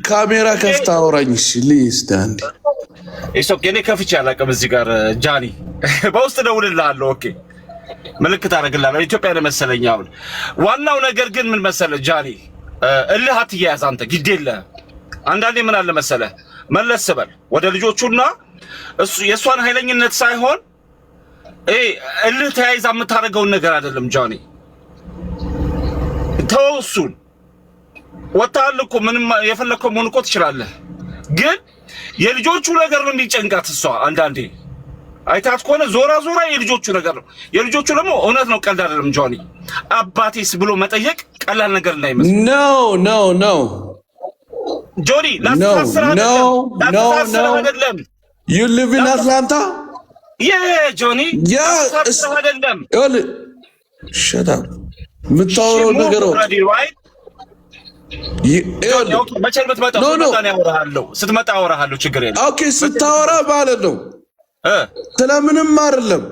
ካሜራ ከፍታ አውራኝ። እሺ ሊስት አንዴ ኦኬ። እኔ ከፍቼ አላውቅም እዚህ ጋር ጃኒ፣ በውስጥ እደውልልሃለሁ። ኦኬ ምልክት አደርግልሃለሁ። ኢትዮጵያ ለመሰለኝ አሁን ዋናው ነገር ግን ምን መሰለህ ጃኒ፣ እልህ አትያያዝ አንተ፣ ግድ የለህም። አንዳንዴ ምን አለ መሰለህ መለስ በል ወደ ልጆቹና እሱ የእሷን ኃይለኝነት ሳይሆን እልህ ተያይዛ የምታደርገውን ነገር አይደለም ጃኒ። ተው እሱን ወጣል እኮ ምንም የፈለከው መሆን እኮ ትችላለህ። ግን የልጆቹ ነገር ነው የሚጨንቃት እሷ። አንዳንዴ አይታት ከሆነ ዞራ የልጆቹ ነገር ነው። የልጆቹ ደግሞ እውነት ነው፣ ቀልድ አይደለም ጆኒ። አባቴስ ብሎ መጠየቅ ቀላል ነገር እንዳይመስል። ኖ ጆኒ ላስተሳስር አይደለም። You live in Atlanta? ጆኒ ላስተሳስር አይደለም። Shut up. ምታወራው ነገር ነው። ስትመጣ አወራሃለሁ፣ ችግር የለም። ኦኬ ስታወራ ማለት ነው ስለምንም አይደለም።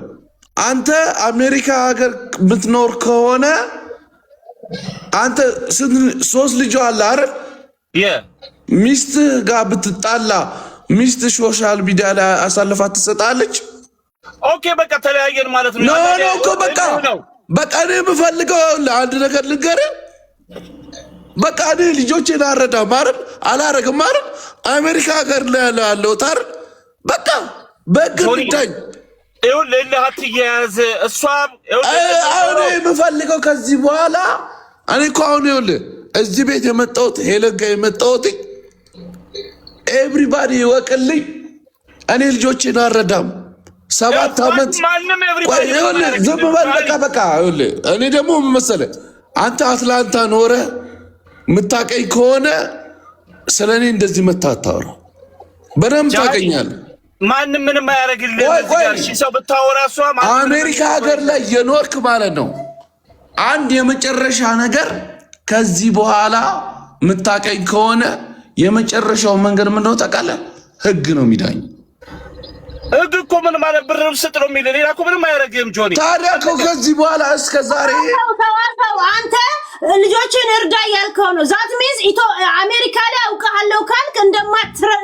አንተ አሜሪካ ሀገር የምትኖር ከሆነ አንተ 3 ልጅ አለ አይደል? ሚስት ጋር ብትጣላ ሚስት ሶሻል ሚዲያ ላይ አሳልፋ ትሰጣለች። ኦኬ በቃ ተለያየን ማለት ነው። ኖ እኮ በቃ እኔ የምፈልገው አንድ ነገር ልንገርህ። በቃ እኔ ልጆቼን አረዳም አይደል? አላረግም አይደል? አሜሪካ ሀገር ላይ ያለው ታር በቃ በግዳኝ ይኸውልህ አትያያዝ። እሷ አሁን የምፈልገው ከዚህ በኋላ እኔ እኮ አሁን ይኸውልህ እዚህ ቤት የመጣሁት ሄለን ጋር የመጣሁት ኤቭሪባዲ ይወቅልኝ። እኔ ልጆቼን አረዳም 7 ዓመት ዝም በል በቃ ይኸውልህ። እኔ ደግሞ ምን መሰለህ አንተ አትላንታ ኖረህ የምታውቀኝ ከሆነ ስለ እኔ እንደዚህ መታታወራ በደምብ ታውቀኛለህ። ማንም ምንም አያደርግልህ። ሰው ብታወራ እሷ አሜሪካ ሀገር ላይ የኖርክ ማለት ነው። አንድ የመጨረሻ ነገር ከዚህ በኋላ የምታውቀኝ ከሆነ የመጨረሻው መንገድ ምንድነው ታውቃለህ? ህግ ነው የሚዳኝ። ህግ እኮ ምን ማለት ብር ስጥ ነው የሚል፣ ሌላ እኮ ምንም አያደርግም ጆኒ። ታዲያ እኮ ከዚህ በኋላ እስከ ዛሬ አንተ ልጆችን እርዳ ያልከው ነው። ዛት ሚንስ አሜሪካ ላይ አውቃለሁ ካልክ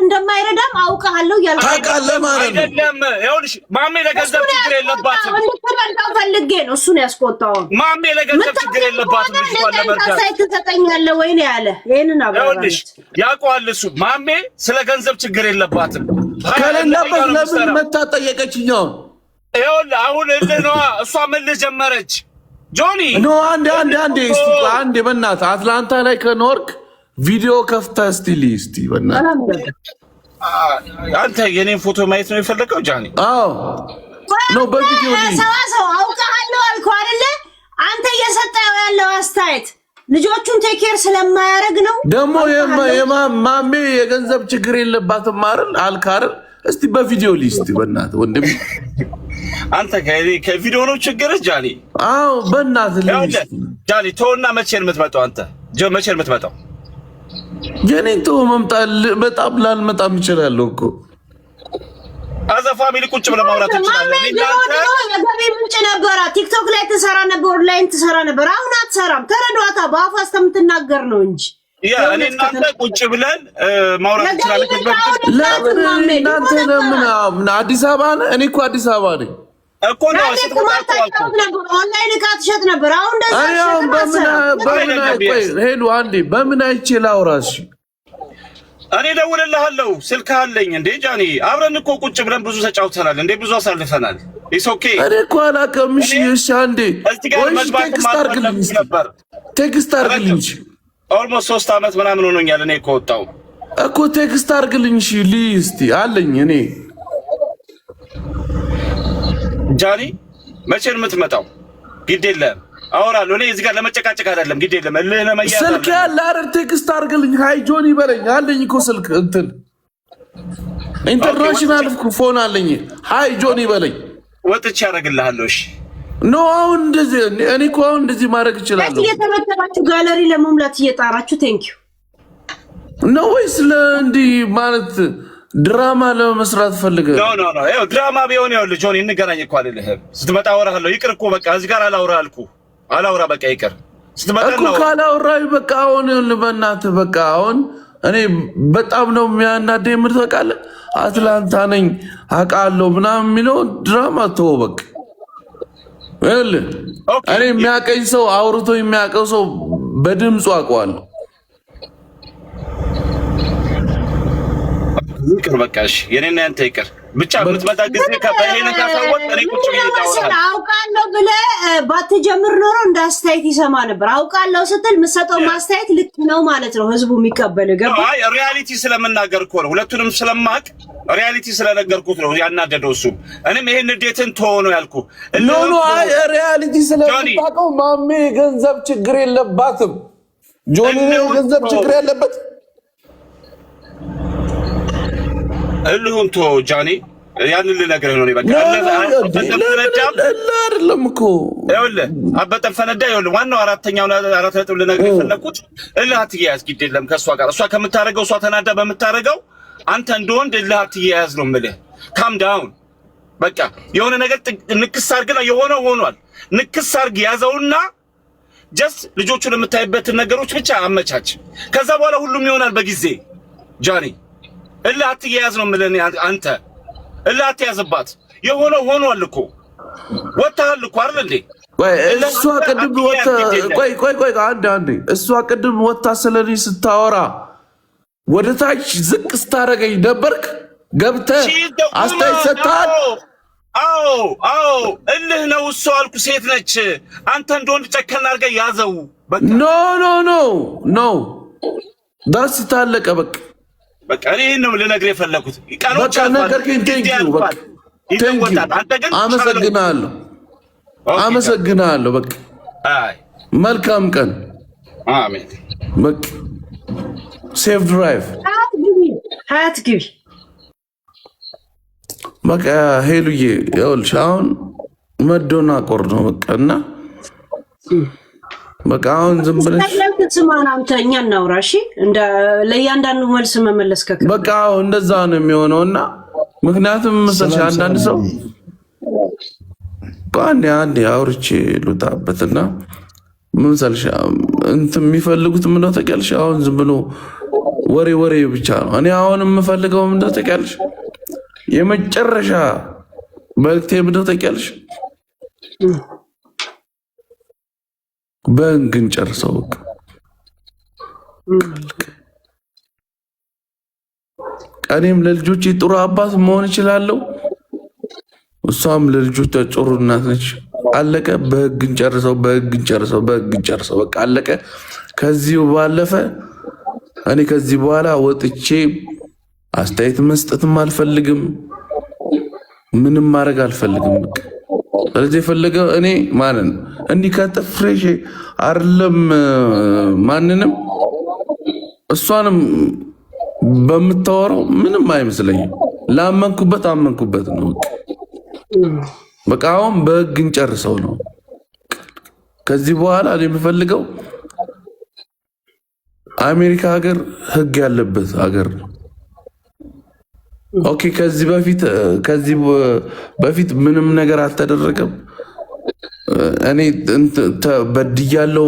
እንደማይረዳም አውቃለሁ ያልከው ታውቃለህ ማለት ነው። አይደለም ይኸውልሽ፣ ማሜ ለገንዘብ ችግር የለባትም። እንድትረዳው ፈልጌ ነው እሱን ያስቆጣው። ማሜ ለገንዘብ ችግር የለባትም። ልጅቷን ለመርዳት ትሰጠኛለህ ወይ ነው ያለ። ይሄንን ይኸውልሽ ያውቀዋል እሱ። ማሜ ስለ ገንዘብ ችግር የለባትም። ከሌለበት ለምን መታ ጠየቀችኛው? ይኸውልህ አሁን እልህ ነዋ። እሷ ምን ጀመረች ጆኒ? ኖ አንዴ በእናትህ አትላንታ ላይ ከኖርክ ቪዲዮ ከፍተህ እስቲ በእናትህ አንተ የኔን ፎቶ ማየት ነው የፈለገው ጃኒ? አዎ ኖ በቪዲዮ ሰው አውቃለሁ አልኩህ አይደለ? አንተ እየሰጠኸው ያለው አስተያየት ልጆቹን ቴክ ኬር ስለማያደርግ ነው። ደግሞ የማሜ የገንዘብ ችግር የለባትም አይደል አልካር። እስቲ በቪዲዮ ሊስት በእናትህ ወንድም አንተ ከቪዲዮ ነው ችግርህ ጃኒ? አዎ በእናትህ ጃኒ ተውና፣ መቼ ነው የምትመጣው አንተ? መቼ ነው የምትመጣው? የኔን ተው መምጣት በጣም ላልመጣም እችላለሁ እኮ አዛ ፋሚሊ ቁጭ ብለን ማውራት እንችላለን። የገቢ ምንጭ ነበረ። ቲክቶክ ላይ ትሰራ ነበር፣ ኦንላይን ትሰራ ነበር። አሁን አትሰራም። ተረዷታ በአፏ እስከምትናገር ነው እንጂ ያ እኔ እናንተ ቁጭ ብለን ማውራት እንችላለን። እናንተ ምን አዲስ አበባ ነህ? እኔ እኮ አዲስ አበባ ነኝ እኮ ነው። ኦንላይን ዕቃ ትሸጥ ነበር። አሁን ሄሉ አንዴ በምን አይቼ ላውራሽ? እኔ ደውልልሃለሁ፣ ስልክ አለኝ እንዴ ጃኒ። አብረን እኮ ቁጭ ብለን ብዙ ተጫውተናል እንዴ፣ ብዙ አሳልፈናል። ኢትስ ኦኬ። እኔ እኮ አላውቅም። እሺ አንዴ ቴክስት አድርግልኝ። ኦልሞስት 3 ዓመት ምናምን ሆኖኛል እኔ ከወጣሁ እኮ። ቴክስት አድርግልኝ እሺ። ሊስቲ አለኝ እኔ ጃኒ። መቼ ነው የምትመጣው? ግድ የለም አወራለሁ። እኔ እዚህ ጋር ለመጨቃጨቅ አይደለም። ግድ የለም ስልክ ያለ አይደል? ቴክስት አድርግልኝ። ሃይ ጆኒ በለኝ። አለኝ እኮ ስልክ እንትን ኢንተርናሽናል ፎን አለኝ። ሃይ ጆኒ በለኝ። ወጥቼ አደርግልሃለሁ። እሺ ኖ አሁን እንደዚህ እኔ እኮ አሁን እንደዚህ ማድረግ እችላለሁ። እየተመተባችሁ ጋለሪ ለመሙላት እየጣራችሁ ቴንኪው ነው ወይስ ለእንዲህ ማለት ድራማ ለመስራት ፈልገህ? ኖ ይኸው ድራማ ቢሆን ይኸውልህ ጆኒ እንገናኝ እኮ አልልህም። ስትመጣ አወራለሁ። ይቅር እኮ በቃ እዚህ ጋር አላውራ በቃ ይቅር። ስትመጣ ነው እኮ ካላወራኝ በቃ አሁን በእናትህ በቃ አሁን እኔ በጣም ነው የሚያናደኝ። ምን ታውቃለህ? አትላንታ ነኝ አውቃለሁ ምናምን የሚለው ድራማ ተወው በቃ። እኔ የሚያቀኝ ሰው አውርቶ የሚያውቀው ሰው በድምፁ አውቀዋለሁ። ይቅር በቃ እሺ፣ የኔና ያንተ ይቅር ብቻ። የምትመጣ ጊዜ ከበይሄን ካሳወቅ እኔ ቁጭ ብዬ ታወራለህ። አውቃለሁ ብለህ ባትጀምር ኖሮ እንዳስተያየት ይሰማ ነበር። አውቃለሁ ስትል የምትሰጠው ማስተያየት ልክ ነው ማለት ነው፣ ህዝቡ የሚቀበልህ ገባ። አይ ሪያሊቲ ስለምናገር እኮ ነው፣ ሁለቱንም ስለማቅ ሪያሊቲ ስለነገርኩት ነው ያናደደው እሱ። እኔም ይሄን ንዴትን ተወው ነው ያልኩህ። ኖ አይ ሪያሊቲ ስለምታውቀው ማሜ ገንዘብ ችግር የለባትም። ጆኒ ነው ገንዘብ ችግር ያለበት። እልሁን ቶ ጃኒ ያንን ልነግርህ ነው። በቃ አይደለም እኮ ይኸውልህ አበጠን ፈነዳ። ይኸውልህ ዋናው አራተኛው 4 ነጥብ ልነግርህ የፈለኩት እልህ አትያያዝ። ግድ የለም ከእሷ ጋር እሷ ከምታደርገው እሷ ተናዳ በምታደርገው አንተ እንደወንድ እልህ አትያያዝ ነው የምልህ። ካም ዳውን በቃ የሆነ ነገር ንክስ አድርግና የሆነው ሆኗል። ንክስ አድርግ ያዘውና ጀስት ልጆቹን የምታይበትን ነገሮች ብቻ አመቻች። ከዛ በኋላ ሁሉም ይሆናል በጊዜ ጃኒ። እልህ አትያያዝ ነው የምልህ። አንተ እልህ አትያዝባት። የሆነው ሆኗል እኮ ወጣሃል እኮ አይደል እንዴ? እሷ ቅድም ወጣ ቆይ አንዴ እሷ ቅድም ወጣ ስለኔ ስታወራ ወደ ታች ዝቅ ስታረገኝ ነበርክ። ገብተህ አስተያየት ሰጥተሃል። አዎ እልህ ነው እሷ አልኩ። ሴት ነች። አንተ እንደወንድ ጨከን አድርገህ ያዘው በቃ። ኖ ዳስ ታለቀ በቃ እኔ ነው ልነግርህ የፈለኩት። በቃ ነገርኩኝ። ቴንኪው በቃ አመሰግናለሁ። በቃ አይ መልካም ቀን። አሜን። በቃ ሴፍ ድራይቭ። ሀያት ግቢ በቃ ሄሉዬ፣ ይኸውልሽ አሁን መደናቆር ነው በቃ። እና በቃ አሁን ዝም ብለሽ ስማን አንተ እኛ እናውራ እሺ። እንደ ለእያንዳንዱ መልስ መመለስ ከከ በቃ አሁን እንደዛ ነው የሚሆነው። እና ምክንያቱም መሰለሽ አንዳንድ ሰው አንዴ አውርቼ ልውጣበትና ምን መሰለሽ እንትን የሚፈልጉት ምን ነው ታውቂያለሽ? አሁን ዝም ብሎ ወሬ ብቻ ነው። እኔ አሁን የምፈልገው ምን ነው ታውቂያለሽ? የመጨረሻ መልክቴ ምን ነው ታውቂያለሽ? በእንግን ጨርሰው በቃ እኔም ለልጆቼ ጥሩ አባት መሆን እችላለሁ፣ እሷም ለልጆቿ ጥሩ እናት ነች። አለቀ። በህግን ጨርሰው በቃ አለቀ። ከዚህ ባለፈ እኔ ከዚህ በኋላ ወጥቼ አስተያየት መስጠትም አልፈልግም፣ ምንም ማድረግ አልፈልግም። በቃ ስለዚህ የፈለገው እኔ ማንን እንዲህ ከጥፍሬሽ አይደለም ማንንም እሷንም በምታወራው ምንም አይመስለኝም። ላመንኩበት አመንኩበት ነው። በቃ አሁን በህግ እንጨርሰው ነው። ከዚህ በኋላ እኔ የምፈልገው አሜሪካ ሀገር ህግ ያለበት ሀገር ነው። ኦኬ ከዚህ በፊት ምንም ነገር አልተደረገም። እኔ በድያለሁ፣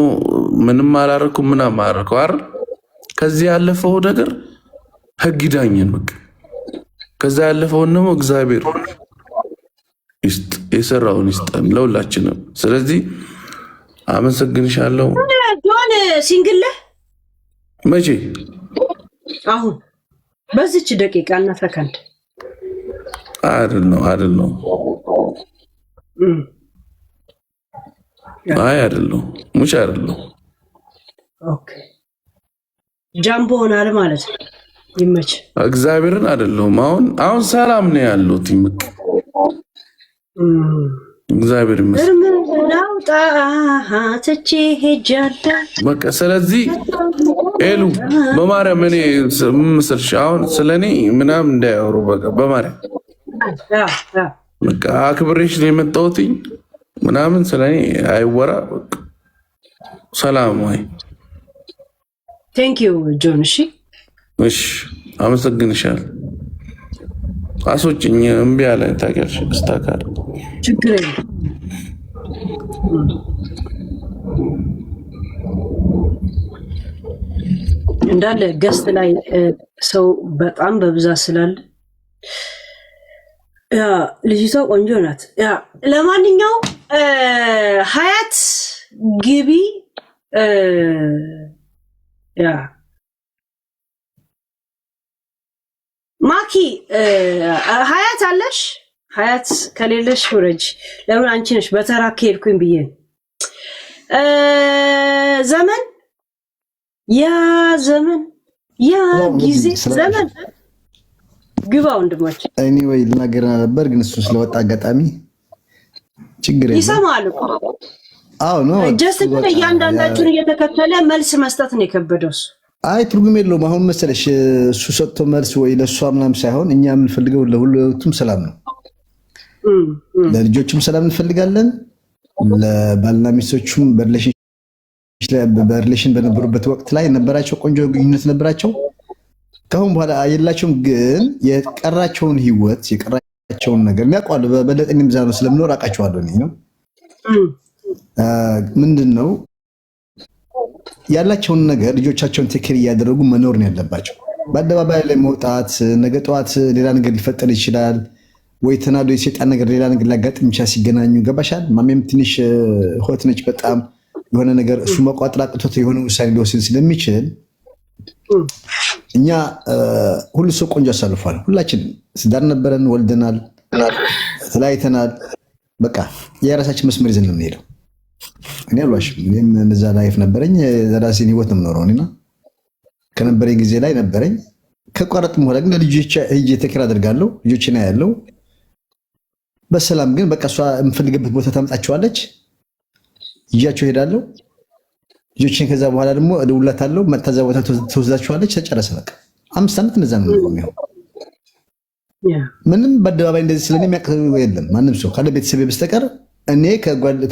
ምንም አላረኩም፣ ምናምን አላረኩም አይደል? ከዚህ ያለፈው ነገር ህግ ይዳኘን። በቃ ከዛ ያለፈውን ደግሞ እግዚአብሔር የሰራውን ይስጠን ለሁላችንም። ስለዚህ አመሰግንሻለሁ። ጆን ሲንግል መቼ? አሁን በዚች ደቂቃ እና ሰከንድ አይደለም። አይ አይደለም፣ ሙች አይደለም። ኦኬ ጃምቦ ሆናል ማለት ነው። ይመች እግዚአብሔርን አይደለም። አሁን ሰላም ነው ያለው ቲምክ እግዚአብሔር ይመስገን። በቃ ስለዚህ ኤሉ በማርያም እኔ ምስልሽ አሁን ስለኔ ምናምን እንዳያወሩ በቃ በማርያም በቃ አክብሬሽ ነው የመጣሁት ምናምን ስለኔ አይወራ። ሰላም ወይ ቴንክ ዩ ጆን። እሺ አመሰግንሻለሁ። አሶጭኝ እምቢ አለ ታውቂያለሽ። ስታካር ችግር የለም። እንዳለ ገስት ላይ ሰው በጣም በብዛት ስላለ ያ ልጅቷ ቆንጆ ናት። ያ ለማንኛውም ሀያት ግቢ ያ ማኪ ሀያት አለሽ? ሀያት ከሌለሽ ውረጅ። ለምን አንቺ ነሽ በተራ ከሄድኩኝ ብዬ ዘመን ያ ጊዜ ዘመን ግባ ወንድሞች። ኤኒዌይ ልናገር ነበር ግን እሱ ስለወጣ አጋጣሚ ችግር የለም። ይሰማሉ። አዎ ነው ጀስት ግን እያንዳንዳችሁን እየተከተለ መልስ መስጠት ነው የከበደው እሱ። አይ ትርጉም የለውም። አሁን መሰለሽ እሱ ሰጥቶ መልስ ወይ ለእሷ ምናምን ሳይሆን እኛ የምንፈልገው ለሁለቱም ሰላም ነው። ለልጆቹም ሰላም እንፈልጋለን። ለባልና ሚስቶቹም በሪሌሽን በነበሩበት ወቅት ላይ ነበራቸው ቆንጆ ግንኙነት ነበራቸው። ከአሁን በኋላ የላቸውም። ግን የቀራቸውን ህይወት የቀራቸውን ነገር የሚያውቀዋሉ። በበለጠ ምዛ ነው ስለምኖር አውቃቸዋለሁ ነው ምንድን ነው ያላቸውን ነገር ልጆቻቸውን ቴክር እያደረጉ መኖር ነው ያለባቸው። በአደባባይ ላይ መውጣት ነገ ጠዋት ሌላ ነገር ሊፈጠር ይችላል ወይ ተናዶ የሰይጣን ነገር ሌላ ነገር ሊያጋጥም ይችላል ሲገናኙ። ገባሻል? ማሜም ትንሽ ሆት ነች በጣም የሆነ ነገር እሱ መቋጠር አቅቶት የሆነ ውሳኔ ሊወስን ስለሚችል እኛ ሁሉ ሰው ቆንጆ አሳልፏል። ሁላችን ስዳር ነበረን፣ ወልደናል፣ ተለያይተናል። በቃ የራሳችን መስመር ይዘን ነው የምንሄደው። እኔ አልዋሽም። እኔም እዛ ላይፍ ነበረኝ፣ የራሴን ህይወት ነው የምኖረው እና ከነበረኝ ጊዜ ላይ ነበረኝ። ከቋረጥም በኋላ ግን ለልጆቼ ሂጅ ተክር አደርጋለሁ። ልጆቼና ያለው በሰላም ግን በቃ እሷ የምፈልግበት ቦታ ታመጣቸዋለች፣ ይዣቸው ሄዳለሁ። ልጆቼን ከዛ በኋላ ደግሞ እደውልላታለሁ፣ መጥታ እዛ ቦታ ትወስዳቸዋለች። ተጨረሰ በቃ 5 ዓመት እንደዛ ነው የሚሆነው። ምንም በአደባባይ እንደዚህ ስለኔ የሚያውቅ የለም ማንም ሰው ካለ ቤተሰቤ በስተቀር እኔ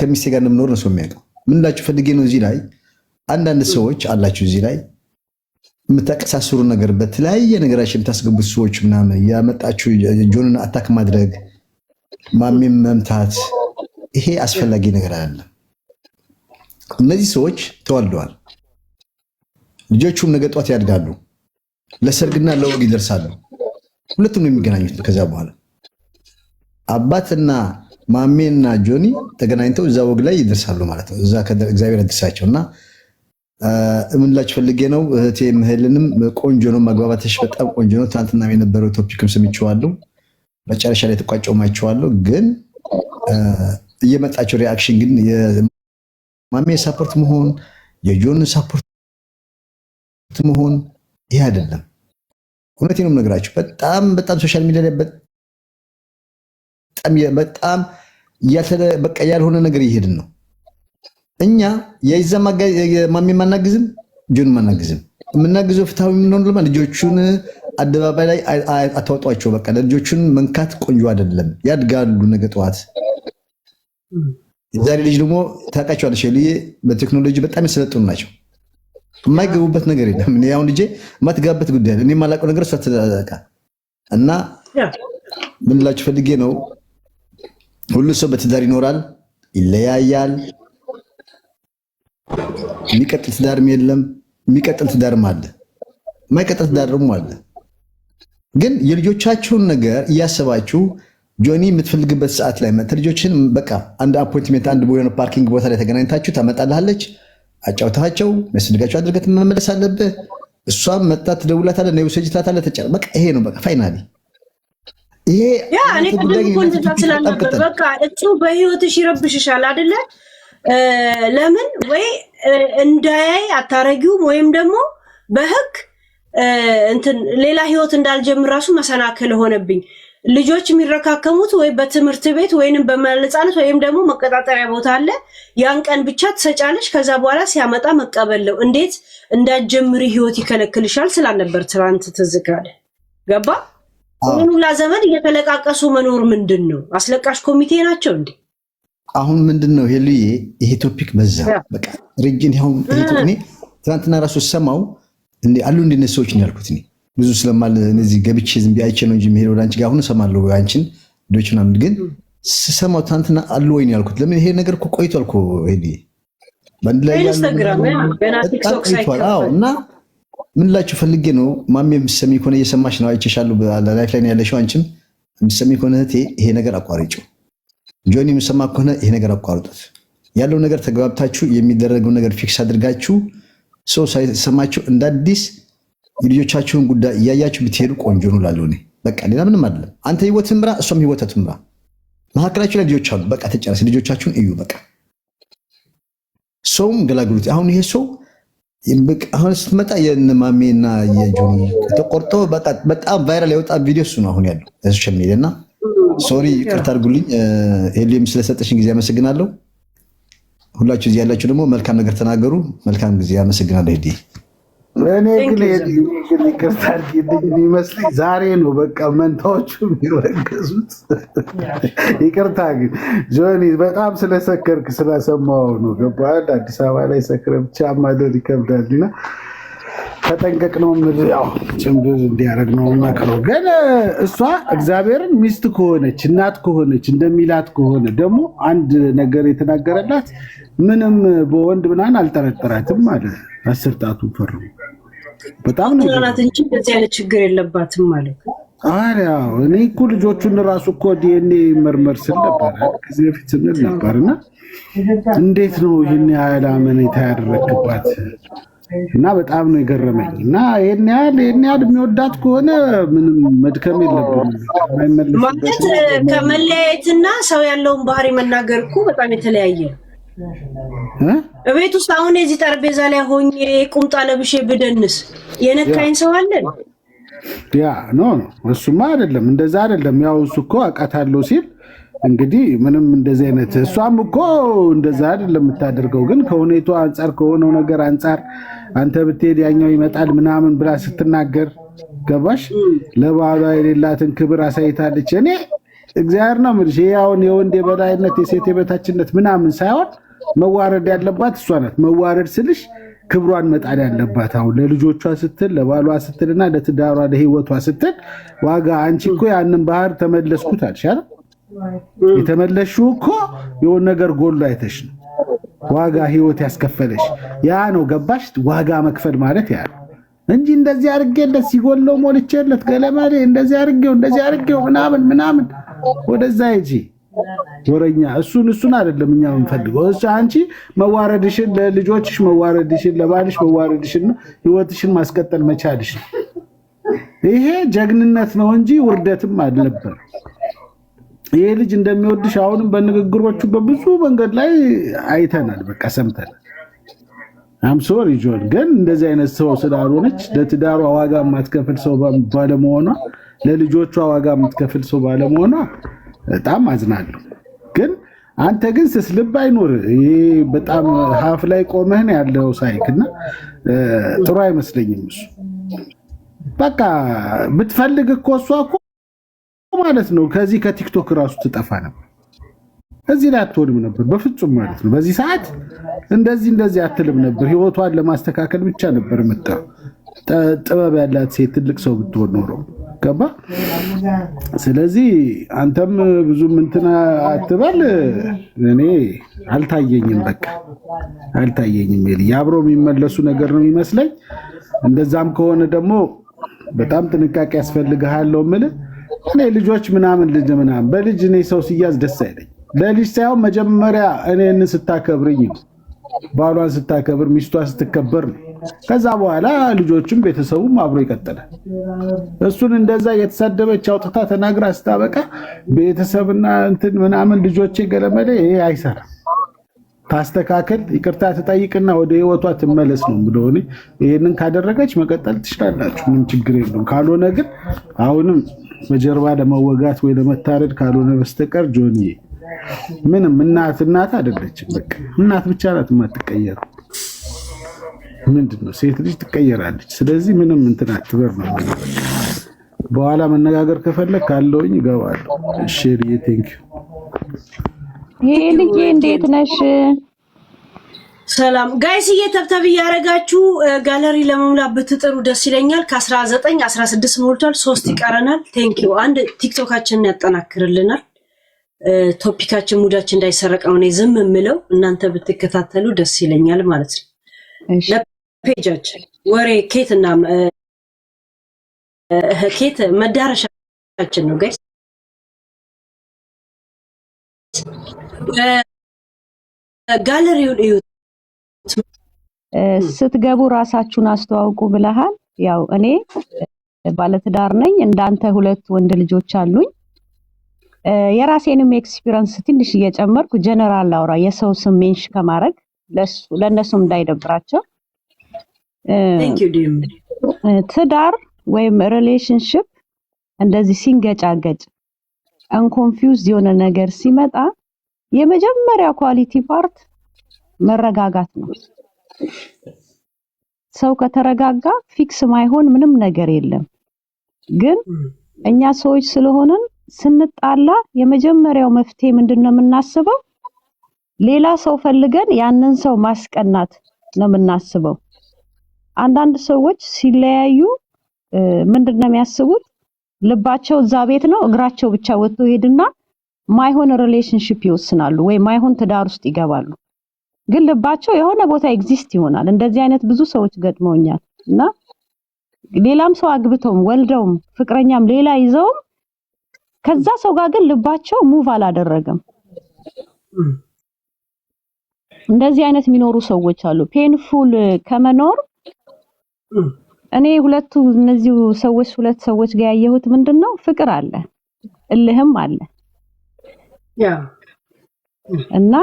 ከሚስቴ ጋር እንደምኖር ነው ሰው የሚያውቀው። ምን ላችሁ ፈልጌ ነው እዚህ ላይ አንዳንድ ሰዎች አላችሁ እዚህ ላይ የምታቀሳስሩ ነገር በተለያየ ነገራችን የምታስገቡት ሰዎች ምናምን ያመጣችሁ ጆንን አታክ ማድረግ ማሜም መምታት ይሄ አስፈላጊ ነገር አይደለም። እነዚህ ሰዎች ተዋልደዋል። ልጆቹም ነገ ጧት ያድጋሉ፣ ለሰርግና ለወግ ይደርሳሉ። ሁለቱም ነው የሚገናኙት። ከዛ በኋላ አባትና ማሜና ጆኒ ተገናኝተው እዛ ወግ ላይ ይደርሳሉ ማለት ነው። እዛ እግዚአብሔር ያድርሳቸው እና እምንላችሁ ፈልጌ ነው። እህቴ ምህልንም ቆንጆ ነው፣ ማግባባትሽ በጣም ቆንጆ ነው። ትናንትና የነበረው ቶፒክም ሰምቼዋለሁ፣ መጨረሻ ላይ ተቋጨው ማይቼዋለሁ። ግን እየመጣቸው ሪአክሽን ግን የማሜ ሳፖርት መሆን የጆን ሳፖርት መሆን ይሄ አይደለም። እውነቴን ነው የምነግራችሁ። በጣም ሶሻል ሚዲያ ላይ በጣም በቃ ያልሆነ ነገር እየሄድን ነው። እኛ የይዘማ ማሜ ማናግዝም ጆን ማናግዝም የምናግዘው ፍትሃዊ የምንሆን ለማ ልጆቹን አደባባይ ላይ አታወጧቸው። በቃ ልጆቹን መንካት ቆንጆ አይደለም፣ ያድጋሉ ነገ ጠዋት። ዛሬ ልጅ ደግሞ ታውቃቸዋለሽ በቴክኖሎጂ በጣም የሰለጠኑ ናቸው። የማይገቡበት ነገር የለም። እኔ አሁን ልጄ የማትገባበት ጉዳይ አለ። እኔ የማላውቀው ነገር እሷ ትላቃ እና ምን ላችሁ ፈልጌ ነው፣ ሁሉ ሰው በትዳር ይኖራል፣ ይለያያል። የሚቀጥል ትዳርም የለም፣ የሚቀጥል ትዳርም አለ፣ የማይቀጥል ትዳር ደግሞ አለ። ግን የልጆቻችሁን ነገር እያሰባችሁ ጆኒ የምትፈልግበት ሰዓት ላይ መጥተህ ልጆችን በቃ አንድ አፖይንትመንት አንድ የሆነ ፓርኪንግ ቦታ ላይ ተገናኝታችሁ ታመጣልሃለች። አጫውታቸው የሚያስፈልጋቸው አድርገህ መመለስ አለብህ። እሷም መጣ ትደውላታለህ፣ ነው ሰጅታታለህ፣ ተጨር በቃ ይሄ ነው በቃ ፋይናሊ ይሄ እኔ ቅድም እኮ እንደዛ ስላልነበር በቃ እሱ በህይወትሽ ይረብሽሻል አይደለ? ለምን ወይ እንዳያይ አታረጊውም ወይም ደግሞ በህግ እንትን ሌላ ህይወት እንዳልጀምር ራሱ መሰናክል ሆነብኝ። ልጆች የሚረካከሙት ወይ በትምህርት ቤት ወይንም በመለጻነት ወይም ደግሞ መቀጣጠሪያ ቦታ አለ። ያን ቀን ብቻ ትሰጫለሽ፣ ከዛ በኋላ ሲያመጣ መቀበለው። እንዴት እንዳትጀምሪ ህይወት ይከለክልሻል ስላልነበር ትራንት ትዝካለ ገባ። ሁሉላ ዘመን እየተለቃቀሱ መኖር ምንድነው? አስለቃሽ ኮሚቴ ናቸው እንዴ? አሁን ምንድነው ይሄ ቶፒክ በዛ በቃ ሪጅን ይሁን እኔ ትናንትና ራሱ ሰማው እንዴ አሉ እንደ ሰዎች ነው ያልኩት። እኔ ብዙ ስለማል እነዚህ ገብቼ ዝም ቢያይቼ ነው እንጂ መሄድ ወደ አንቺ ጋር አሁን ሰማለሁ አንቺን ልጆች ምናምን ግን ስሰማው ትናንትና አሉ ወይ ነው ያልኩት። ለምን ይሄ ነገር እኮ ቆይቷል እኮ በአንድ ላይ ኢንስታግራም ገና ቲክቶክ ሳይቀር እና ምን ላችሁ ፈልጌ ነው ማሜ የምትሰሚ ከሆነ እየሰማሽ ነው አይቼሻለሁ በላይፍ ላይ ነው ያለሽው። አንቺም የምትሰሚ ከሆነ እህቴ ይሄ ነገር አቋርጪው። ጆኒ የምትሰማ ከሆነ ይሄ ነገር አቋርጡት። ያለው ነገር ተግባብታችሁ የሚደረገው ነገር ፊክስ አድርጋችሁ ሰው ሳይሰማችሁ እንደ አዲስ የልጆቻችሁን ጉዳይ እያያችሁ ብትሄዱ ቆንጆ ነው እላለሁ እኔ። በቃ ሌላ ምንም አይደለም። አንተ ህይወት ትምራ፣ እሷም ህይወት ትምራ። መካከላችሁ ላይ ልጆች አሉ። በቃ ተጨረስ። ልጆቻችሁን እዩ። በቃ ሰውም ገላግሉት። አሁን ይሄ ሰው አሁን ስትመጣ የማሜና የጆኒ ተቆርጦ በቃ በጣም ቫይራል የወጣ ቪዲዮ እሱ ነው አሁን ያለው ሶሻል ሚዲያ እና ሶሪ ይቅርታ አድርጉልኝ። ሄሊም ስለሰጠሽኝ ጊዜ አመሰግናለሁ። ሁላችሁ እዚህ ያላችሁ ደግሞ መልካም ነገር ተናገሩ። መልካም ጊዜ አመሰግናለሁ። ሄዲ እኔ ግን ይቅርታ አድርጊልኝ የሚመስለኝ ዛሬ ነው በቃ መንታዎቹ የሚረገዙት። ይቅርታ ግን ጆኒ በጣም ስለሰከርክ ስለሰማው ነው ገባህ። አዲስ አበባ ላይ ሰክረ ብቻ ማደር ይከብዳልና ተጠንቀቅ ነው የምልህ። ያው ጭምብል እንዲያደርግ ነው የምመክረው። ግን እሷ እግዚአብሔርን ሚስት ከሆነች እናት ከሆነች እንደሚላት ከሆነ ደግሞ አንድ ነገር የተናገረላት ምንም በወንድ ምናምን አልጠረጠራትም ማለት 10 ጣቱ ፈርሙ በጣም ነው ናት እንጂ በዚህ አይነት ችግር የለባትም ማለት ነው። አዎ እኔ እኮ ልጆቹን ራሱ እኮ ዲኤንኤ መርመር ስል ነበር ከዚህ በፊት ስንል ነበርና እንዴት ነው ይሄን ያህል አመኔታ ያደረግባት እና በጣም ነው የገረመኝ። እና ይሄን ያህል የሚወዳት ከሆነ ምንም መድከም የለብንም ማለት ከመለያየትና ሰው ያለውን ባህሪ መናገር እኮ በጣም የተለያየ ነው። እቤት ውስጥ አሁን እዚህ ጠረጴዛ ላይ ሆኜ ቁምጣ ለብሼ ብደንስ የነካኝ ሰው አለ? ያ ኖ እሱማ አይደለም፣ እንደዛ አይደለም። ያው እሱ እኮ አውቃታለሁ ሲል እንግዲህ ምንም እንደዚህ አይነት እሷም እኮ እንደዛ አይደለም የምታደርገው። ግን ከሁኔታው አንጻር ከሆነው ነገር አንጻር አንተ ብትሄድ ያኛው ይመጣል ምናምን ብላ ስትናገር ገባሽ? ለባሏ የሌላትን ክብር አሳይታለች። እኔ እግዚአብሔር ነው የምልሽ ይሄ አሁን የወንድ የበላይነት የሴት የበታችነት ምናምን ሳይሆን መዋረድ ያለባት እሷ ናት። መዋረድ ስልሽ ክብሯን መጣል ያለባት አሁን ለልጆቿ ስትል ለባሏ ስትልና ለትዳሯ ለህይወቷ ስትል ዋጋ አንቺ እኮ ያንን ባህር ተመለስኩት አልሻል። የተመለሽው እኮ የሆነ ነገር ጎሎ አይተሽ ነው ዋጋ ህይወት ያስከፈለሽ ያ ነው ገባሽ? ዋጋ መክፈል ማለት ያ ነው እንጂ እንደዚህ አድርጌለት ሲጎለው ሞልቼለት ገለማሌ እንደዚህ አድርጌው ምናምን ወደዛ ሂጂ ወረኛ እሱን አይደለም እኛ የምንፈልገው። እሱ አንቺ መዋረድሽን ለልጆችሽ መዋረድሽን ለባልሽ መዋረድሽን ህይወትሽን ማስቀጠል መቻልሽ ይሄ ጀግንነት ነው እንጂ ውርደትም አልነበር። ይሄ ልጅ እንደሚወድሽ አሁንም በንግግሮቹ በብዙ መንገድ ላይ አይተናል፣ በቃ ሰምተናል። አም ሶሪ ጆን፣ ግን እንደዚህ አይነት ሰው ስላልሆነች ለትዳሯ ዋጋ የማትከፍል ሰው ባለመሆኗ ለልጆቿ ዋጋ የምትከፍል ሰው ባለመሆኗ በጣም አዝናለሁ። ግን አንተ ግን ስስልብ አይኖር። ይሄ በጣም ሀፍ ላይ ቆመህ ነው ያለው ሳይክና ጥሩ አይመስለኝም እሱ። በቃ ብትፈልግ እኮ እሷ እኮ ማለት ነው ከዚህ ከቲክቶክ ራሱ ትጠፋ ነበር። እዚህ ላይ አትሆንም ነበር በፍጹም ማለት ነው። በዚህ ሰዓት እንደዚህ አትልም ነበር። ህይወቷን ለማስተካከል ብቻ ነበር መጣ። ጥበብ ያላት ሴት ትልቅ ሰው ብትሆን ኖሮ ገባ። ስለዚህ አንተም ብዙም እንትና አትበል። እኔ አልታየኝም፣ በቃ አልታየኝም። ያብሮ የሚመለሱ ነገር ነው የሚመስለኝ። እንደዛም ከሆነ ደግሞ በጣም ጥንቃቄ ያስፈልግሃል ነው የምልህ። እኔ ልጆች ምናምን በልጅ እኔ ሰው ሲያዝ ደስ አይለኝ። ለልጅ ሳይሆን መጀመሪያ እኔን ስታከብርኝ ነው፣ ባሏን ስታከብር፣ ሚስቷ ስትከበር ነው። ከዛ በኋላ ልጆችም ቤተሰቡም አብሮ ይቀጥላል። እሱን እንደዛ የተሳደበች አውጥታ ተናግራ ስታበቃ ቤተሰብና እንትን ምናምን ልጆቼ ገለመለ፣ ይሄ አይሰራም። ታስተካከል፣ ይቅርታ ትጠይቅና ወደ ህይወቷ ትመለስ ነው ብለው ይሄንን ካደረገች መቀጠል ትችላላችሁ፣ ምንም ችግር የለውም። ካልሆነ ግን አሁንም በጀርባ ለመወጋት ወይ ለመታረድ ካልሆነ በስተቀር ጆኒ ምንም እናት አይደለችም። በቃ እናት ብቻ ናት የማትቀየረው። ምንድነው ሴት ልጅ ትቀየራለች። ስለዚህ ምንም እንትን አትበር ነው። በኋላ መነጋገር ከፈለክ ካለውኝ እገባለሁ። እሺ ቴንክ ዩ። ይሄ ልጅ እንዴት ነሽ? ሰላም ጋይስ፣ እየተብተብ እያረጋችሁ ጋለሪ ለመሙላት ብትጥሩ ደስ ይለኛል። ከ19 16 ሞልቷል፣ 3 ይቀረናል። ቴንክ ዩ። አንድ ቲክቶካችንን ያጠናክርልናል። ቶፒካችን ሙዳችን እንዳይሰረቅ ነው እኔ ዝም የምለው፣ እናንተ ብትከታተሉ ደስ ይለኛል ማለት ነው። እሺ ለፔጃችን ወሬ ኬትና ኬት መዳረሻችን ነው ጋይስ። ጋለሪውን እዩ። ስትገቡ ራሳችሁን አስተዋውቁ ብለሃል። ያው እኔ ባለትዳር ነኝ፣ እንዳንተ 2 ወንድ ልጆች አሉኝ። የራሴንም ኤክስፒሪየንስ ትንሽ እየጨመርኩ ጀነራል ላውራ፣ የሰው ስም ሜንሽ ከማድረግ ለነሱም እንዳይደብራቸው። ትዳር ወይም ሪሌሽንሽፕ እንደዚህ ሲንገጫገጭ አንኮንፊውዝድ የሆነ ነገር ሲመጣ የመጀመሪያ ኳሊቲ ፓርት መረጋጋት ነው። ሰው ከተረጋጋ ፊክስ ማይሆን ምንም ነገር የለም። ግን እኛ ሰዎች ስለሆነን ስንጣላ የመጀመሪያው መፍትሄ ምንድነው የምናስበው? ሌላ ሰው ፈልገን ያንን ሰው ማስቀናት ነው የምናስበው። አንዳንድ ሰዎች ሲለያዩ ምንድነው የሚያስቡት? ልባቸው እዛ ቤት ነው፣ እግራቸው ብቻ ወጥቶ ሄድና ማይሆን ሪሌሽንሺፕ ይወስናሉ ወይ ማይሆን ትዳር ውስጥ ይገባሉ። ግን ልባቸው የሆነ ቦታ ኤግዚስት ይሆናል። እንደዚህ አይነት ብዙ ሰዎች ገጥመውኛል። እና ሌላም ሰው አግብተውም ወልደውም ፍቅረኛም ሌላ ይዘውም ከዛ ሰው ጋር ግን ልባቸው ሙቭ አላደረገም። እንደዚህ አይነት የሚኖሩ ሰዎች አሉ። ፔንፉል ከመኖር እኔ እነዚህ ሰዎች 2 ሰዎች ጋር ያየሁት ምንድነው? ፍቅር አለ፣ እልህም አለ። እና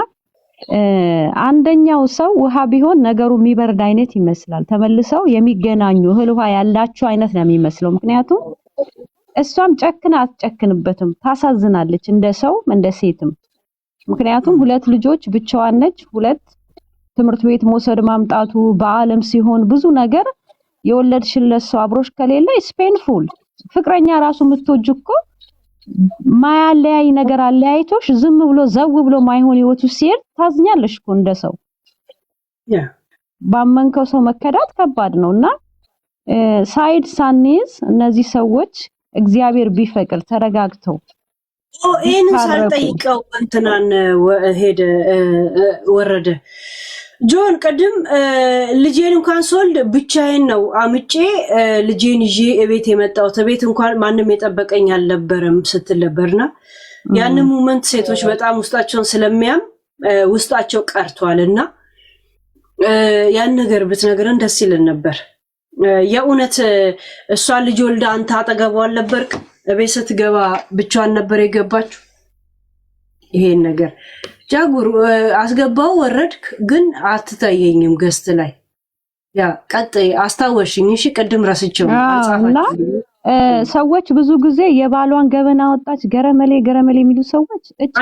አንደኛው ሰው ውሃ ቢሆን ነገሩ የሚበርድ አይነት ይመስላል። ተመልሰው የሚገናኙ እህል ውሃ ያላቸው አይነት ነው የሚመስለው። ምክንያቱም እሷም ጨክና አትጨክንበትም፣ ታሳዝናለች፣ እንደ ሰው እንደ ሴትም። ምክንያቱም 2 ልጆች ብቻዋን ነች። 2 ትምህርት ቤት መውሰድ ማምጣቱ በአለም ሲሆን ብዙ ነገር የወለድሽለት ሰው አብሮሽ ከሌለ ስፔንፉል። ፍቅረኛ ራሱ የምትወጂ እኮ ማያለያይ ነገር አለያይቶሽ ዝም ብሎ ዘው ብሎ ማይሆን ህይወቱ ሲሄድ ታዝኛለሽ እኮ እንደ ሰው። ባመንከው ሰው መከዳት ከባድ ነውና ሳይድ ሳንይዝ እነዚህ ሰዎች እግዚአብሔር ቢፈቅድ ተረጋግተው ይሄንን ሳልጠይቀው እንትናን ሄደ ወረደ ጆን ቅድም ልጄን እንኳን ሶልድ ብቻዬን ነው አምጬ ልጄን ይዤ እቤት የመጣሁት። እቤት እንኳን ማንም የጠበቀኝ አልነበረም ስትል ነበርና ያንን ሞመንት ሴቶች በጣም ውስጣቸውን ስለሚያም ውስጣቸው ቀርቷልና ያን ነገር ብትነግረን ደስ ይለን ነበር። የእውነት እሷ ልጅ ወልዳ አንተ አጠገቧ አልነበርክ? እቤት ስትገባ ብቻዋን ነበር የገባችሁ? ይሄን ነገር ጃጉር አስገባው ወረድክ፣ ግን አትታየኝም ገስት ላይ። ያ ቀጥ አስታወሽኝ። እሺ ቅድም ረስቼው አጻፋችሁ ሰዎች ብዙ ጊዜ የባሏን ገበና ወጣች ገረመሌ የሚሉ ሰዎች እቺ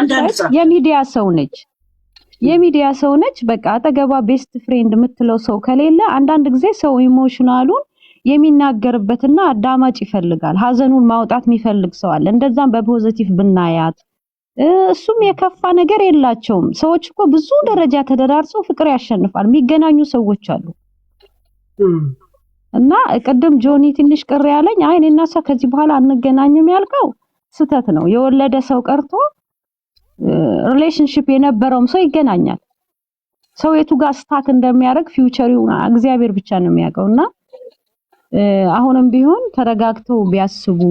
የሚዲያ ሰው ነች በቃ አጠገቧ ቤስት ፍሬንድ የምትለው ሰው ከሌለ አንዳንድ ጊዜ ሰው ኢሞሽናሉን የሚናገርበትና አዳማጭ ይፈልጋል ሀዘኑን ማውጣት የሚፈልግ ሰው አለ እንደዛም በፖዚቲቭ ብናያት እሱም የከፋ ነገር የላቸውም ሰዎች እኮ ብዙ ደረጃ ተደራርሰው ፍቅር ያሸንፋል የሚገናኙ ሰዎች አሉ እና ቅድም ጆኒ ትንሽ ቅር ያለኝ አይ እኔና እሷ ከዚህ በኋላ አንገናኝም ያልከው ስተት ነው የወለደ ሰው ቀርቶ ሪሌሽንሺፕ የነበረውም ሰው ይገናኛል ሰው የቱ ጋር ስታክ እንደሚያደርግ ፊውቸሪው እግዚአብሔር ብቻ ነው የሚያውቀውና አሁንም ቢሆን ተረጋግተው ቢያስቡ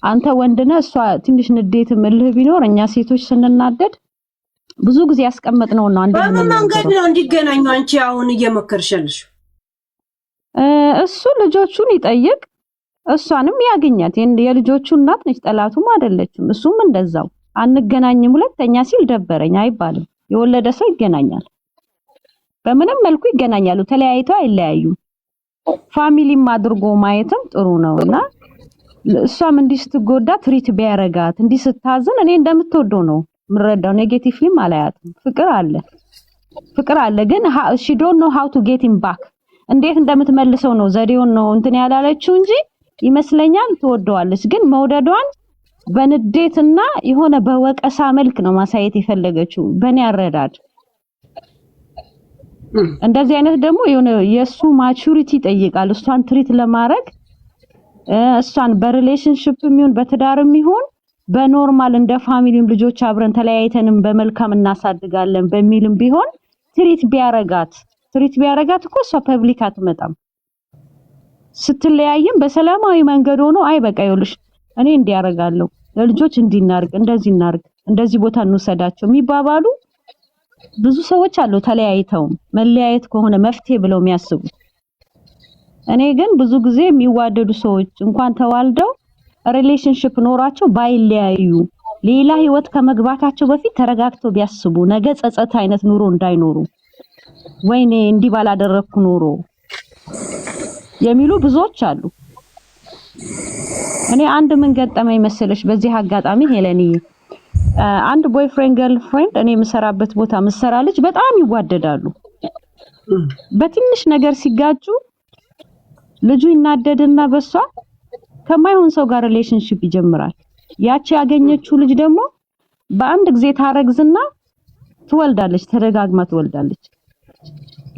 አንተ ወንድነ እሷ ትንሽ ንዴት ምልህ ቢኖር እኛ ሴቶች ስንናደድ ብዙ ጊዜ ያስቀመጥነው ነው አንድ መንገድ ነው እንዲገናኙ አንቺ አሁን እየመከርሽልሽ እሱ ልጆቹን ይጠይቅ እሷንም ያገኛት የልጆቹ እናት ነች ጠላቱም አይደለችም እሱም እንደዛው አንገናኝም ሁለተኛ ሲል ደበረኝ አይባልም የወለደ ሰው ይገናኛል በምንም መልኩ ይገናኛሉ ተለያይተው አይለያዩም ፋሚሊም አድርጎ ማየትም ጥሩ ነውና እሷም እንዲስትጎዳ ትሪት ቢያረጋት እንዲስታዝን እኔ እንደምትወደው ነው ምረዳው ኔጌቲቭሊ አላያትም ፍቅር አለ ግን she don't know how to get him back እንዴት እንደምትመልሰው ነው ዘዴውን ነው እንትን ያላለችው እንጂ ይመስለኛል ትወደዋለች ግን መውደዷን በንዴትና የሆነ በወቀሳ መልክ ነው ማሳየት የፈለገችው በእኔ አረዳድ እንደዚህ አይነት ደግሞ የሱ ማቹሪቲ ይጠይቃል እሷን ትሪት ለማድረግ እሷን በሪሌሽንሺፕም ይሁን በትዳርም ይሁን በኖርማል እንደ ፋሚሊም ልጆች አብረን ተለያይተንም በመልካም እናሳድጋለን በሚልም ቢሆን ትሪት ቢያረጋት እኮ እሷ ፐብሊክ አትመጣም ስትለያይም በሰላማዊ መንገድ ሆኖ አይ በቃ ይኸውልሽ እኔ እንዲያረጋለሁ ለልጆች እንዲናርግ እንደዚህ ቦታ እንወሰዳቸው የሚባባሉ ብዙ ሰዎች አሉ ተለያይተው መለያየት ከሆነ መፍትሄ ብለው የሚያስቡ እኔ ግን ብዙ ጊዜ የሚዋደዱ ሰዎች እንኳን ተዋልደው ሪሌሽንሺፕ ኖራቸው ባይለያዩ ሌላ ህይወት ከመግባታቸው በፊት ተረጋግተው ቢያስቡ ነገ ጸጸት አይነት ኑሮ እንዳይኖሩ ወይኔ እንዲህ ባላደረኩ ኑሮ የሚሉ ብዙዎች አሉ እኔ አንድ ምን ገጠመኝ መሰለሽ በዚህ አጋጣሚ ሄለኒ አንድ ቦይፍሬንድ ገርልፍሬንድ እኔ የምሰራበት ቦታ ልጅ በጣም ይዋደዳሉ በትንሽ ነገር ሲጋጩ ልጁ ይናደድና በሷ ከማይሆን ሰው ጋር ሪሌሽንሺፕ ይጀምራል ያቺ ያገኘችው ልጅ ደግሞ በአንድ ጊዜ ታረግዝና ትወልዳለች ተደጋግማ ትወልዳለች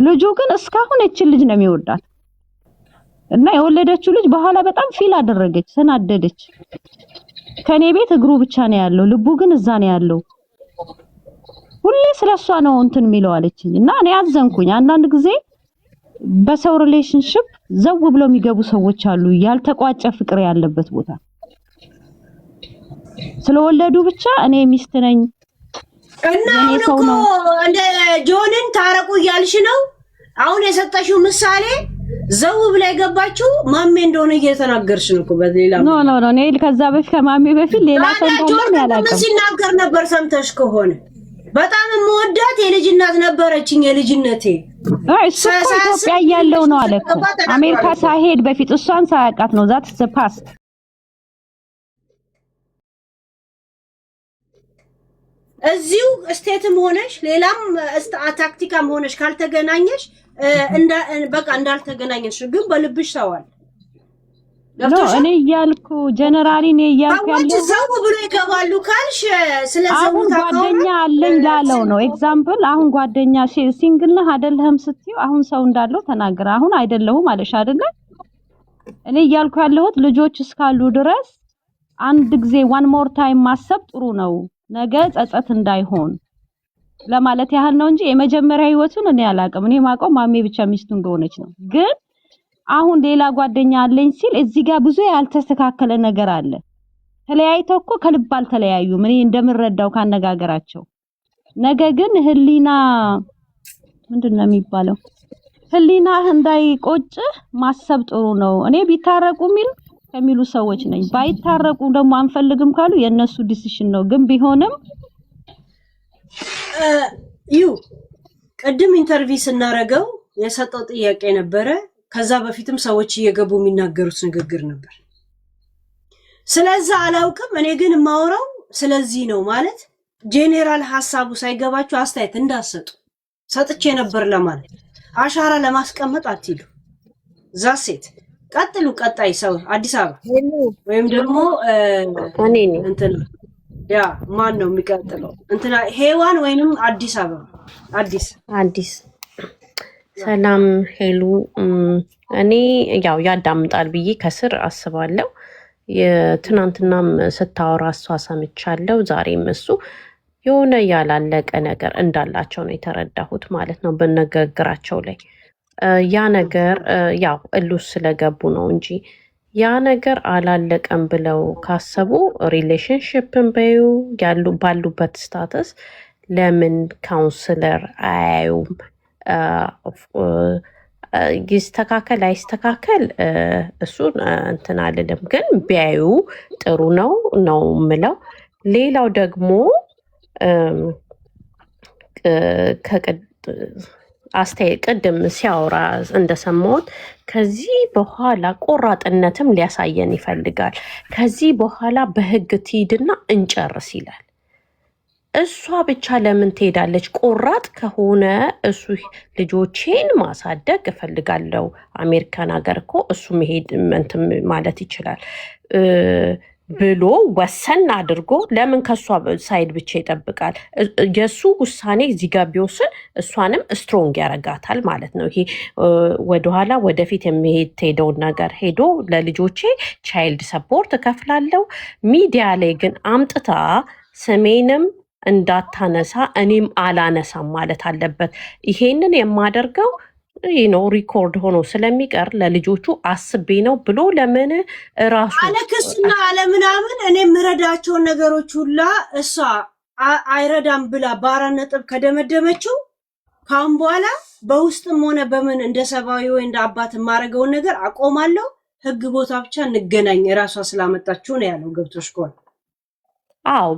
ልጁ ግን እስካሁን እቺ ልጅ ነው የሚወዳት እና የወለደችው ልጅ በኋላ በጣም ፊል አደረገች ተናደደች ከኔ ቤት እግሩ ብቻ ነው ያለው ልቡ ግን እዛ ነው ያለው ሁሌ ስለሷ ነው እንትን የሚለው አለችኝ እና እኔ አዘንኩኝ አንዳንድ ጊዜ በሰው ሪሌሽንሺፕ ዘው ብለው የሚገቡ ሰዎች አሉ ያልተቋጨ ፍቅር ያለበት ቦታ ስለወለዱ ብቻ እኔ ሚስት ነኝ እና እኮ እንደ ጆንን ታረቁ ያልሽ ነው አሁን የሰጠሽው ምሳሌ ዘው ብላ የገባችው ማሜ እንደሆነ እየተናገርሽ ነው እኮ በሌላ ኖ እኔ ከዛ በፊት ከማሜ በፊት ሌላ ሰው እንደሆነ ያላቀም ሲናገር ነበር ሰምተሽ ከሆነ በጣም የምወዳት የልጅ እናት ነበረችኝ የልጅነቴ እሱ ኢትዮጵያ ያለው ነው አለ እኮ አሜሪካ ሳይሄድ በፊት እሷን ሳያውቃት ነው ዛት ፓስት እዚሁ ስቴትም ሆነሽ ሌላም ታክቲካም ሆነሽ ካልተገናኘሽ በቃ እንዳልተገናኘሽ ግን በልብሽ ሰዋል እኔ እያልኩ ጀነራሊ እኔ እያልኩ ያለው ዘው ብሎ ይገባሉ ካልሽ ስለዚህ ጓደኛ አለኝ ላለው ነው ኤግዛምፕል አሁን ጓደኛ ሲንግል ነህ አይደለህም ስትዩ አሁን ሰው እንዳለው ተናገረ አሁን አይደለሁም አለሽ አይደለ እኔ እያልኩ ያለሁት ልጆች እስካሉ ድረስ አንድ ጊዜ ዋን ሞር ታይም ማሰብ ጥሩ ነው ነገ ጸጸት እንዳይሆን ለማለት ያህል ነው እንጂ የመጀመሪያ ህይወቱን እኔ አላውቅም እኔ ማውቀው ማሜ ብቻ ሚስቱ እንደሆነች ነው ግን አሁን ሌላ ጓደኛ አለኝ ሲል እዚህ ጋር ብዙ ያልተስተካከለ ነገር አለ ተለያይተው እኮ ከልብ አልተለያዩም እኔ እንደምረዳው ካነጋገራቸው ነገ ግን ህሊና ምንድነው የሚባለው ህሊና እንዳይቆጭ ማሰብ ጥሩ ነው እኔ ቢታረቁ ከሚሉ ሰዎች ነኝ ባይታረቁ ደግሞ አንፈልግም ካሉ የነሱ ዲሲሽን ነው ግን ቢሆንም ቅድም ኢንተርቪው ስናረገው የሰጠው ጥያቄ ነበረ ከዛ በፊትም ሰዎች እየገቡ የሚናገሩት ንግግር ነበር ስለዛ አላውቅም። እኔ ግን የማወራው ስለዚህ ነው ማለት ጄኔራል ሐሳቡ ሳይገባችሁ አስተያየት እንዳሰጡ ሰጥቼ ነበር ለማለት አሻራ ለማስቀመጥ አትይሉ። ዛሴት ቀጥሉ። ቀጣይ ሰው አዲስ አበባ ወይም ደግሞ እንትና ያ ማን ነው የሚቀጥለው? እንትና ሄዋን ወይንም አዲስ አበባ አዲስ ሰላም ሄሉ። እኔ ያው ያዳምጣል ብዬ ከስር አስባለሁ። የትናንትናም ስታወራ እሷ ሰምቻለሁ። ዛሬም እሱ የሆነ ያላለቀ ነገር እንዳላቸው ነው የተረዳሁት ማለት ነው በነገግራቸው ላይ። ያ ነገር ያው እሉስ ስለገቡ ነው እንጂ ያ ነገር አላለቀም ብለው ካሰቡ ሪሌሽንሽፕን በዩ ባሉበት ስታተስ ለምን ካውንስለር አያዩም? ይስተካከል አይስተካከል እሱን እንትን አልልም፣ ግን ቢያዩ ጥሩ ነው ነው ምለው። ሌላው ደግሞ አስተያየት ቅድም ሲያወራ እንደሰማሁት ከዚህ በኋላ ቆራጥነትም ሊያሳየን ይፈልጋል። ከዚህ በኋላ በህግ ትሂድና እንጨርስ ይላል። እሷ ብቻ ለምን ትሄዳለች? ቆራጥ ከሆነ እሱ ልጆቼን ማሳደግ እፈልጋለሁ አሜሪካን ሀገር እኮ እሱ መሄድ እንትን ማለት ይችላል ብሎ ወሰን አድርጎ ለምን ከእሷ ሳይድ ብቻ ይጠብቃል? የእሱ ውሳኔ እዚህ ጋር ቢወስን እሷንም ስትሮንግ ያረጋታል ማለት ነው። ይሄ ወደኋላ ወደፊት የሚሄደውን ነገር ሄዶ ለልጆቼ ቻይልድ ሰፖርት እከፍላለሁ ሚዲያ ላይ ግን አምጥታ ስሜንም እንዳታነሳ እኔም አላነሳም ማለት አለበት። ይሄንን የማደርገው ነው ሪኮርድ ሆኖ ስለሚቀር ለልጆቹ አስቤ ነው ብሎ ለምን ራሱ አለክስና አለምናምን እኔ የምረዳቸውን ነገሮች ሁላ እሷ አይረዳም ብላ በአራት ነጥብ ከደመደመችው ካሁን በኋላ በውስጥም ሆነ በምን እንደ ሰብአዊ ወይ እንደ አባት የማደርገውን ነገር አቆማለሁ፣ ህግ ቦታ ብቻ እንገናኝ ራሷ ስላመጣችሁ ነው ያለው። ገብቶሽ ከሆነ አዎ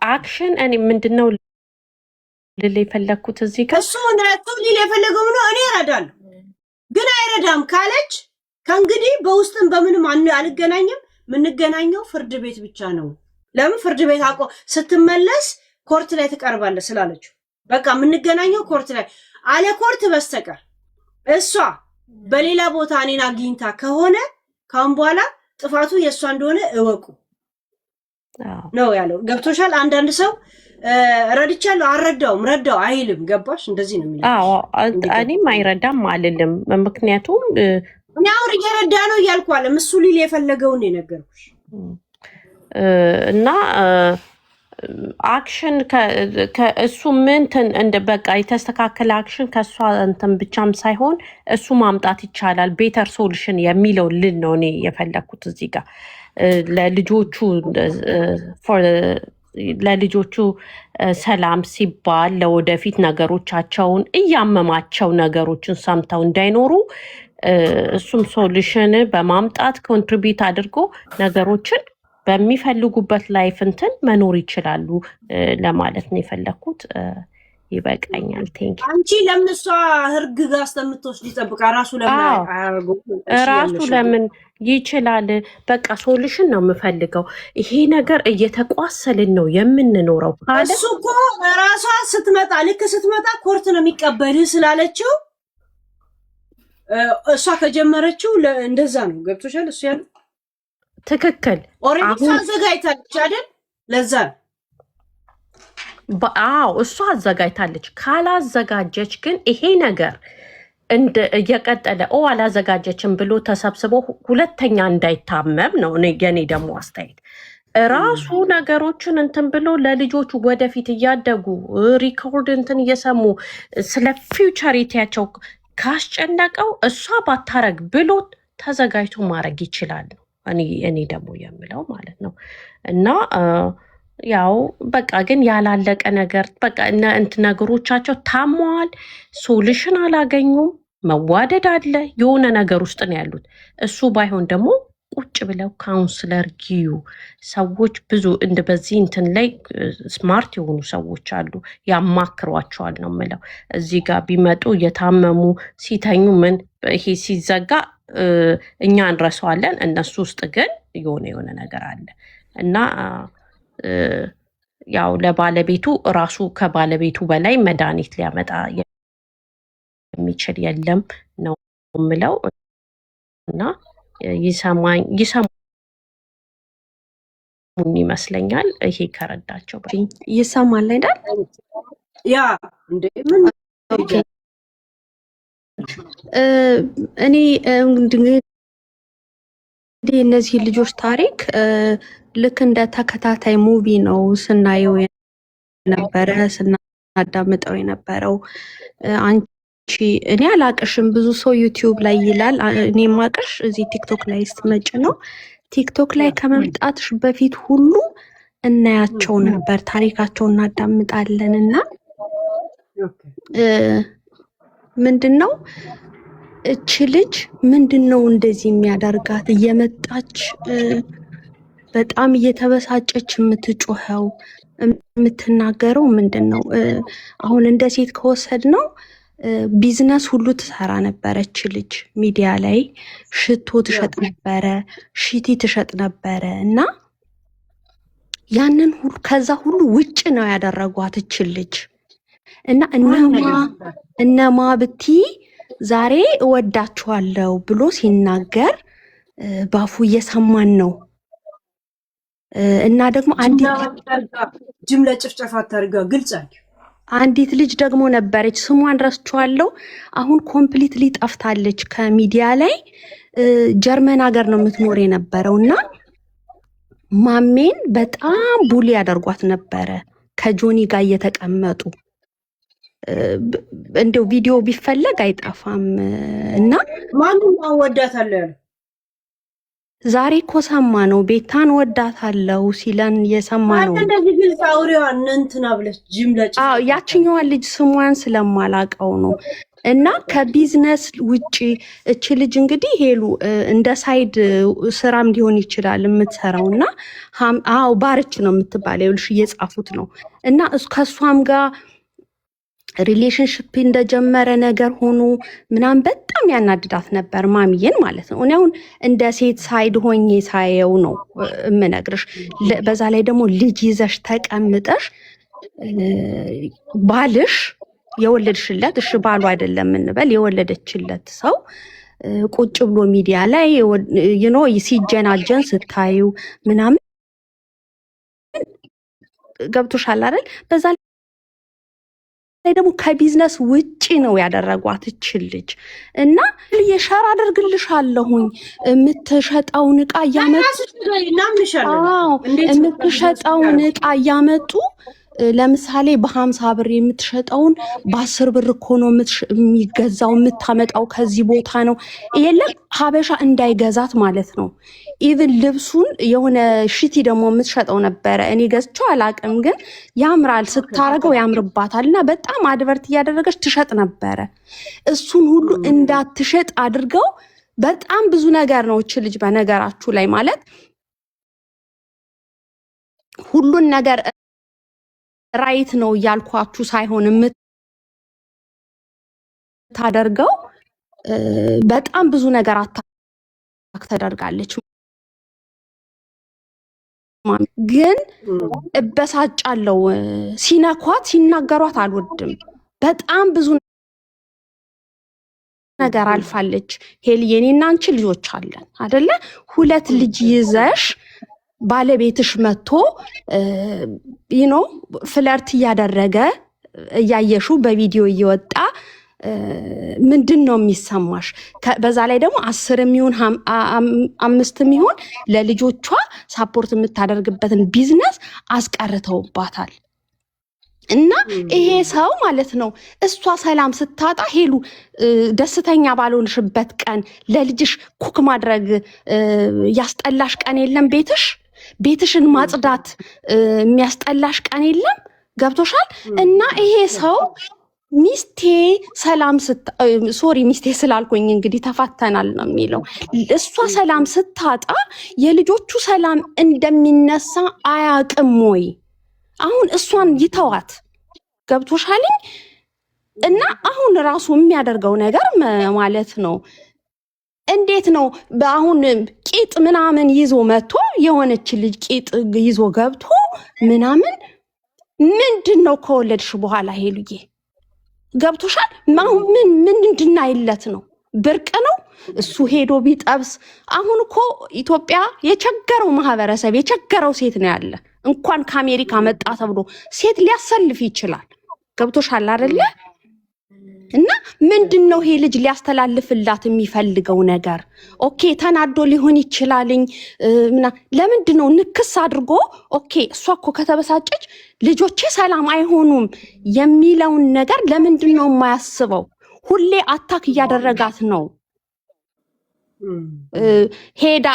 አክሽን እኔ ምንድነው ልል የፈለኩት እዚህ ጋር እሱ ነው ሊል የፈለገው ነው። እኔ እረዳለሁ ግን አይረዳም ካለች ከእንግዲህ በውስጥም በምንም አልገናኝም፣ የምንገናኘው ፍርድ ቤት ብቻ ነው። ለምን ፍርድ ቤት ስትመለስ ኮርት ላይ ትቀርባለች ስላለችው በቃ የምንገናኘው ኮርት ላይ አለ ኮርት በስተቀር እሷ በሌላ ቦታ እኔን አግኝታ ከሆነ ካሁን በኋላ ጥፋቱ የእሷ እንደሆነ እወቁ ነው ያለው። ገብቶሻል? አንዳንድ ሰው ረድቻለሁ አልረዳውም ረዳው አይልም። ገባሽ? እንደዚህ ነው የሚለው። አዎ እኔም አይረዳም አልልም። ምክንያቱም እኔ አሁን እየረዳ ነው እያልኩ አለም እሱ ሊል የፈለገውን ነው የነገርኩሽ። እና አክሽን ከእሱ ምንትን እንደ በቃ የተስተካከለ አክሽን ከእሷ እንትን ብቻም ሳይሆን እሱ ማምጣት ይቻላል። ቤተር ሶሉሽን የሚለው ልል ነው እኔ የፈለግኩት እዚህ ጋር ለልጆቹ ሰላም ሲባል ለወደፊት ነገሮቻቸውን እያመማቸው ነገሮችን ሰምተው እንዳይኖሩ እሱም ሶሉሽን በማምጣት ኮንትሪቢዩት አድርጎ ነገሮችን በሚፈልጉበት ላይፍ እንትን መኖር ይችላሉ ለማለት ነው የፈለኩት። ይበቃኛል። ቴንክ ዩ። አንቺ ለምን እሷ ህርግ ጋር እስከምትወስድ ይጠብቃ ራሱ ለምን ይችላል? በቃ ሶሉሽን ነው የምፈልገው። ይሄ ነገር እየተቋሰልን ነው የምንኖረው ካለ እሱ እኮ ራሷ ስትመጣ ልክ ስትመጣ ኮርት ነው የሚቀበልህ ስላለችው እሷ ከጀመረችው እንደዛ ነው። ገብቶሻል? እሱ ያለው ትክክል። ኦሬዲ አዘጋጅታለች አይደል? ለዛ አዎ እሷ አዘጋጅታለች። ካላዘጋጀች ግን ይሄ ነገር እየቀጠለ አላዘጋጀችም ብሎ ተሰብስቦ ሁለተኛ እንዳይታመም ነው የኔ ደግሞ አስተያየት። ራሱ ነገሮችን እንትን ብሎ ለልጆቹ ወደፊት እያደጉ ሪኮርድ እንትን እየሰሙ ስለ ፊውቸሪቲያቸው ካስጨነቀው እሷ ባታረግ ብሎ ተዘጋጅቶ ማድረግ ይችላል ነው እኔ ደግሞ የምለው ማለት ነው። እና ያው በቃ ግን ያላለቀ ነገር በቃ ነገሮቻቸው ታሟል፣ ሶሉሽን አላገኙም፣ መዋደድ አለ፣ የሆነ ነገር ውስጥ ነው ያሉት። እሱ ባይሆን ደግሞ ቁጭ ብለው ካውንስለር ጊዩ ሰዎች ብዙ በዚህ እንትን ላይ ስማርት የሆኑ ሰዎች አሉ፣ ያማክሯቸዋል ነው የምለው። እዚህ ጋር ቢመጡ እየታመሙ ሲተኙ ምን ይሄ ሲዘጋ እኛ እንረሳዋለን፣ እነሱ ውስጥ ግን የሆነ ነገር አለ እና ያው ለባለቤቱ ራሱ ከባለቤቱ በላይ መድኃኒት ሊያመጣ የሚችል የለም ነው የምለው እና ይሰሙኝ ይመስለኛል። ይሄ ከረዳቸው ይሰማል አይደል? ያ እንዴ ምን እኔ እንግዲህ እነዚህ ልጆች ታሪክ ልክ እንደ ተከታታይ ሙቪ ነው ስናየው የነበረ ስናዳምጠው የነበረው። አንቺ እኔ አላቅሽም፣ ብዙ ሰው ዩቲዩብ ላይ ይላል። እኔ ማቅሽ እዚህ ቲክቶክ ላይ ስትመጭ ነው። ቲክቶክ ላይ ከመምጣትሽ በፊት ሁሉ እናያቸው ነበር፣ ታሪካቸውን እናዳምጣለን እና ምንድነው እቺ ልጅ ምንድነው እንደዚህ የሚያደርጋት? እየመጣች በጣም እየተበሳጨች የምትጮኸው የምትናገረው ምንድነው? አሁን እንደ ሴት ከወሰድ ነው ቢዝነስ ሁሉ ትሰራ ነበረች ልጅ። ሚዲያ ላይ ሽቶ ትሸጥ ነበረ፣ ሽቲ ትሸጥ ነበረ እና ያንን ሁሉ ከዛ ሁሉ ውጭ ነው ያደረጓት እቺ ልጅ እና እነማ ብቲ ዛሬ እወዳችኋለሁ ብሎ ሲናገር ባፉ እየሰማን ነው። እና ደግሞ ጅምላ ጭፍጨፋ ታርጋ ግልጽ አንዲት ልጅ ደግሞ ነበረች፣ ስሟን ረስቼዋለሁ። አሁን ኮምፕሊትሊ ጠፍታለች ከሚዲያ ላይ። ጀርመን ሀገር ነው የምትኖር የነበረው እና ማሜን በጣም ቡሊ ያደርጓት ነበረ ከጆኒ ጋር እየተቀመጡ። እንደው ቪዲዮ ቢፈለግ አይጠፋም እና ማንን ወዳታለህ? ዛሬ እኮ ሰማ ነው ቤታን ወዳታለሁ ሲለን የሰማ ነው። እንደዚህ ግልጽ አውሪዋን እንትና ብለሽ ጅምላ ያችኛዋን ልጅ ስሟን ስለማላቀው ነው። እና ከቢዝነስ ውጪ እቺ ልጅ እንግዲህ ሄሉ እንደ ሳይድ ስራም ሊሆን ይችላል የምትሰራው እና አዎ ባርች ነው የምትባለው። ይኸውልሽ እየጻፉት ነው እና ከሷም ጋር ሪሌሽንሽፕ እንደጀመረ ነገር ሆኖ ምናምን በጣም ያናድዳት ነበር ማሚዬን ማለት ነው። እኔ አሁን እንደ ሴት ሳይድ ሆኜ ሳየው ነው የምነግርሽ። በዛ ላይ ደግሞ ልጅ ይዘሽ ተቀምጠሽ ባልሽ የወለድሽለት እሺ ባሉ አይደለም እንበል የወለደችለት ሰው ቁጭ ብሎ ሚዲያ ላይ ሲጀናጀን ስታዩ ምናምን ገብቶሻል አይደል? በዛ ላይ ደግሞ ከቢዝነስ ውጪ ነው ያደረጓት እችል ልጅ እና የሸር አደርግልሻለሁኝ የምትሸጠውን እቃ እያመጡ ለምሳሌ በ50 ብር የምትሸጠውን በ10 ብር እኮ ነው የሚገዛው፣ የምታመጣው ከዚህ ቦታ ነው። የለም ሀበሻ እንዳይገዛት ማለት ነው። ኢቭን ልብሱን የሆነ ሽቲ ደግሞ የምትሸጠው ነበረ። እኔ ገዝቼው አላቅም፣ ግን ያምራል፣ ስታረገው ያምርባታል እና በጣም አድቨርት እያደረገች ትሸጥ ነበረ። እሱን ሁሉ እንዳትሸጥ አድርገው በጣም ብዙ ነገር ነው እች ልጅ በነገራችሁ ላይ ማለት ሁሉን ነገር ራይት ነው እያልኳችሁ ሳይሆን የምታደርገው በጣም ብዙ ነገር አታክ ተደርጋለች። ግን እበሳጫለው፣ ሲነኳት ሲናገሯት አልወድም። በጣም ብዙ ነገር አልፋለች። ሄልዬ እኔና አንቺ ልጆች አለን አይደለ? 2 ልጅ ይዘሽ ባለቤትሽ መጥቶ ፍለርት እያደረገ እያየሹ በቪዲዮ እየወጣ ምንድን ነው የሚሰማሽ? በዛ ላይ ደግሞ 10 የሚሆን 5 የሚሆን ለልጆቿ ሳፖርት የምታደርግበትን ቢዝነስ አስቀርተውባታል። እና ይሄ ሰው ማለት ነው እሷ ሰላም ስታጣ ሄሉ ደስተኛ ባልሆንሽበት ቀን ለልጅሽ ኩክ ማድረግ ያስጠላሽ ቀን የለም? ቤትሽን ማጽዳት የሚያስጠላሽ ቀን የለም? ገብቶሻል? እና ይሄ ሰው ሚስቴ ስላልኩኝ እንግዲህ ተፋተናል ነው የሚለው። እሷ ሰላም ስታጣ የልጆቹ ሰላም እንደሚነሳ አያቅም ወይ? አሁን እሷን ይተዋት። ገብቶሻልኝ? እና አሁን ራሱ የሚያደርገው ነገር ማለት ነው እንዴት ነው? አሁን ቂጥ ምናምን ይዞ መጥቶ የሆነች ልጅ ቂጥ ይዞ ገብቶ ምናምን ምንድነው ከወለድሽ በኋላ ሄሉዬ ገብቶሻል? ምን እንድናይለት ነው? ብርቅ ነው እሱ ሄዶ ቢጠብስ? አሁን እኮ ኢትዮጵያ የቸገረው ማህበረሰብ የቸገረው ሴት ነው ያለ። እንኳን ከአሜሪካ መጣ ተብሎ ሴት ሊያሰልፍ ይችላል። ገብቶሻል አይደለ? እና ምንድነው ይሄ ልጅ ሊያስተላልፍላት የሚፈልገው ነገር? ኦኬ ተናዶ ሊሆን ይችላልኝ እና ለምንድነው ንክስ አድርጎ ኦኬ እሷ እኮ ከተበሳጨች ልጆቼ ሰላም አይሆኑም የሚለውን ነገር ለምንድነው የማያስበው? ሁሌ አታክ እያደረጋት ነው። ሄዳ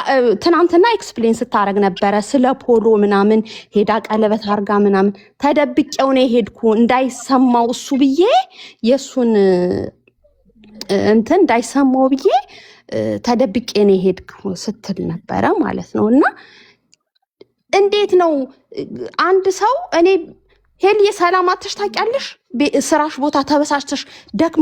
ትናንትና ኤክስፕሌን ስታረግ ነበረ ስለ ፖሎ ምናምን ሄዳ ቀለበት አርጋ ምናምን ተደብቄው ነው ሄድኩ እንዳይሰማው እሱ ብዬ የሱን እንትን እንዳይሰማው ብዬ ተደብቄ ነው ሄድኩ ስትል ነበረ ማለት ነው። እና እንዴት ነው አንድ ሰው እኔ ሄል የሰላም አትሽ ታውቂያለሽ? ስራሽ ቦታ ተበሳጭተሽ ደክ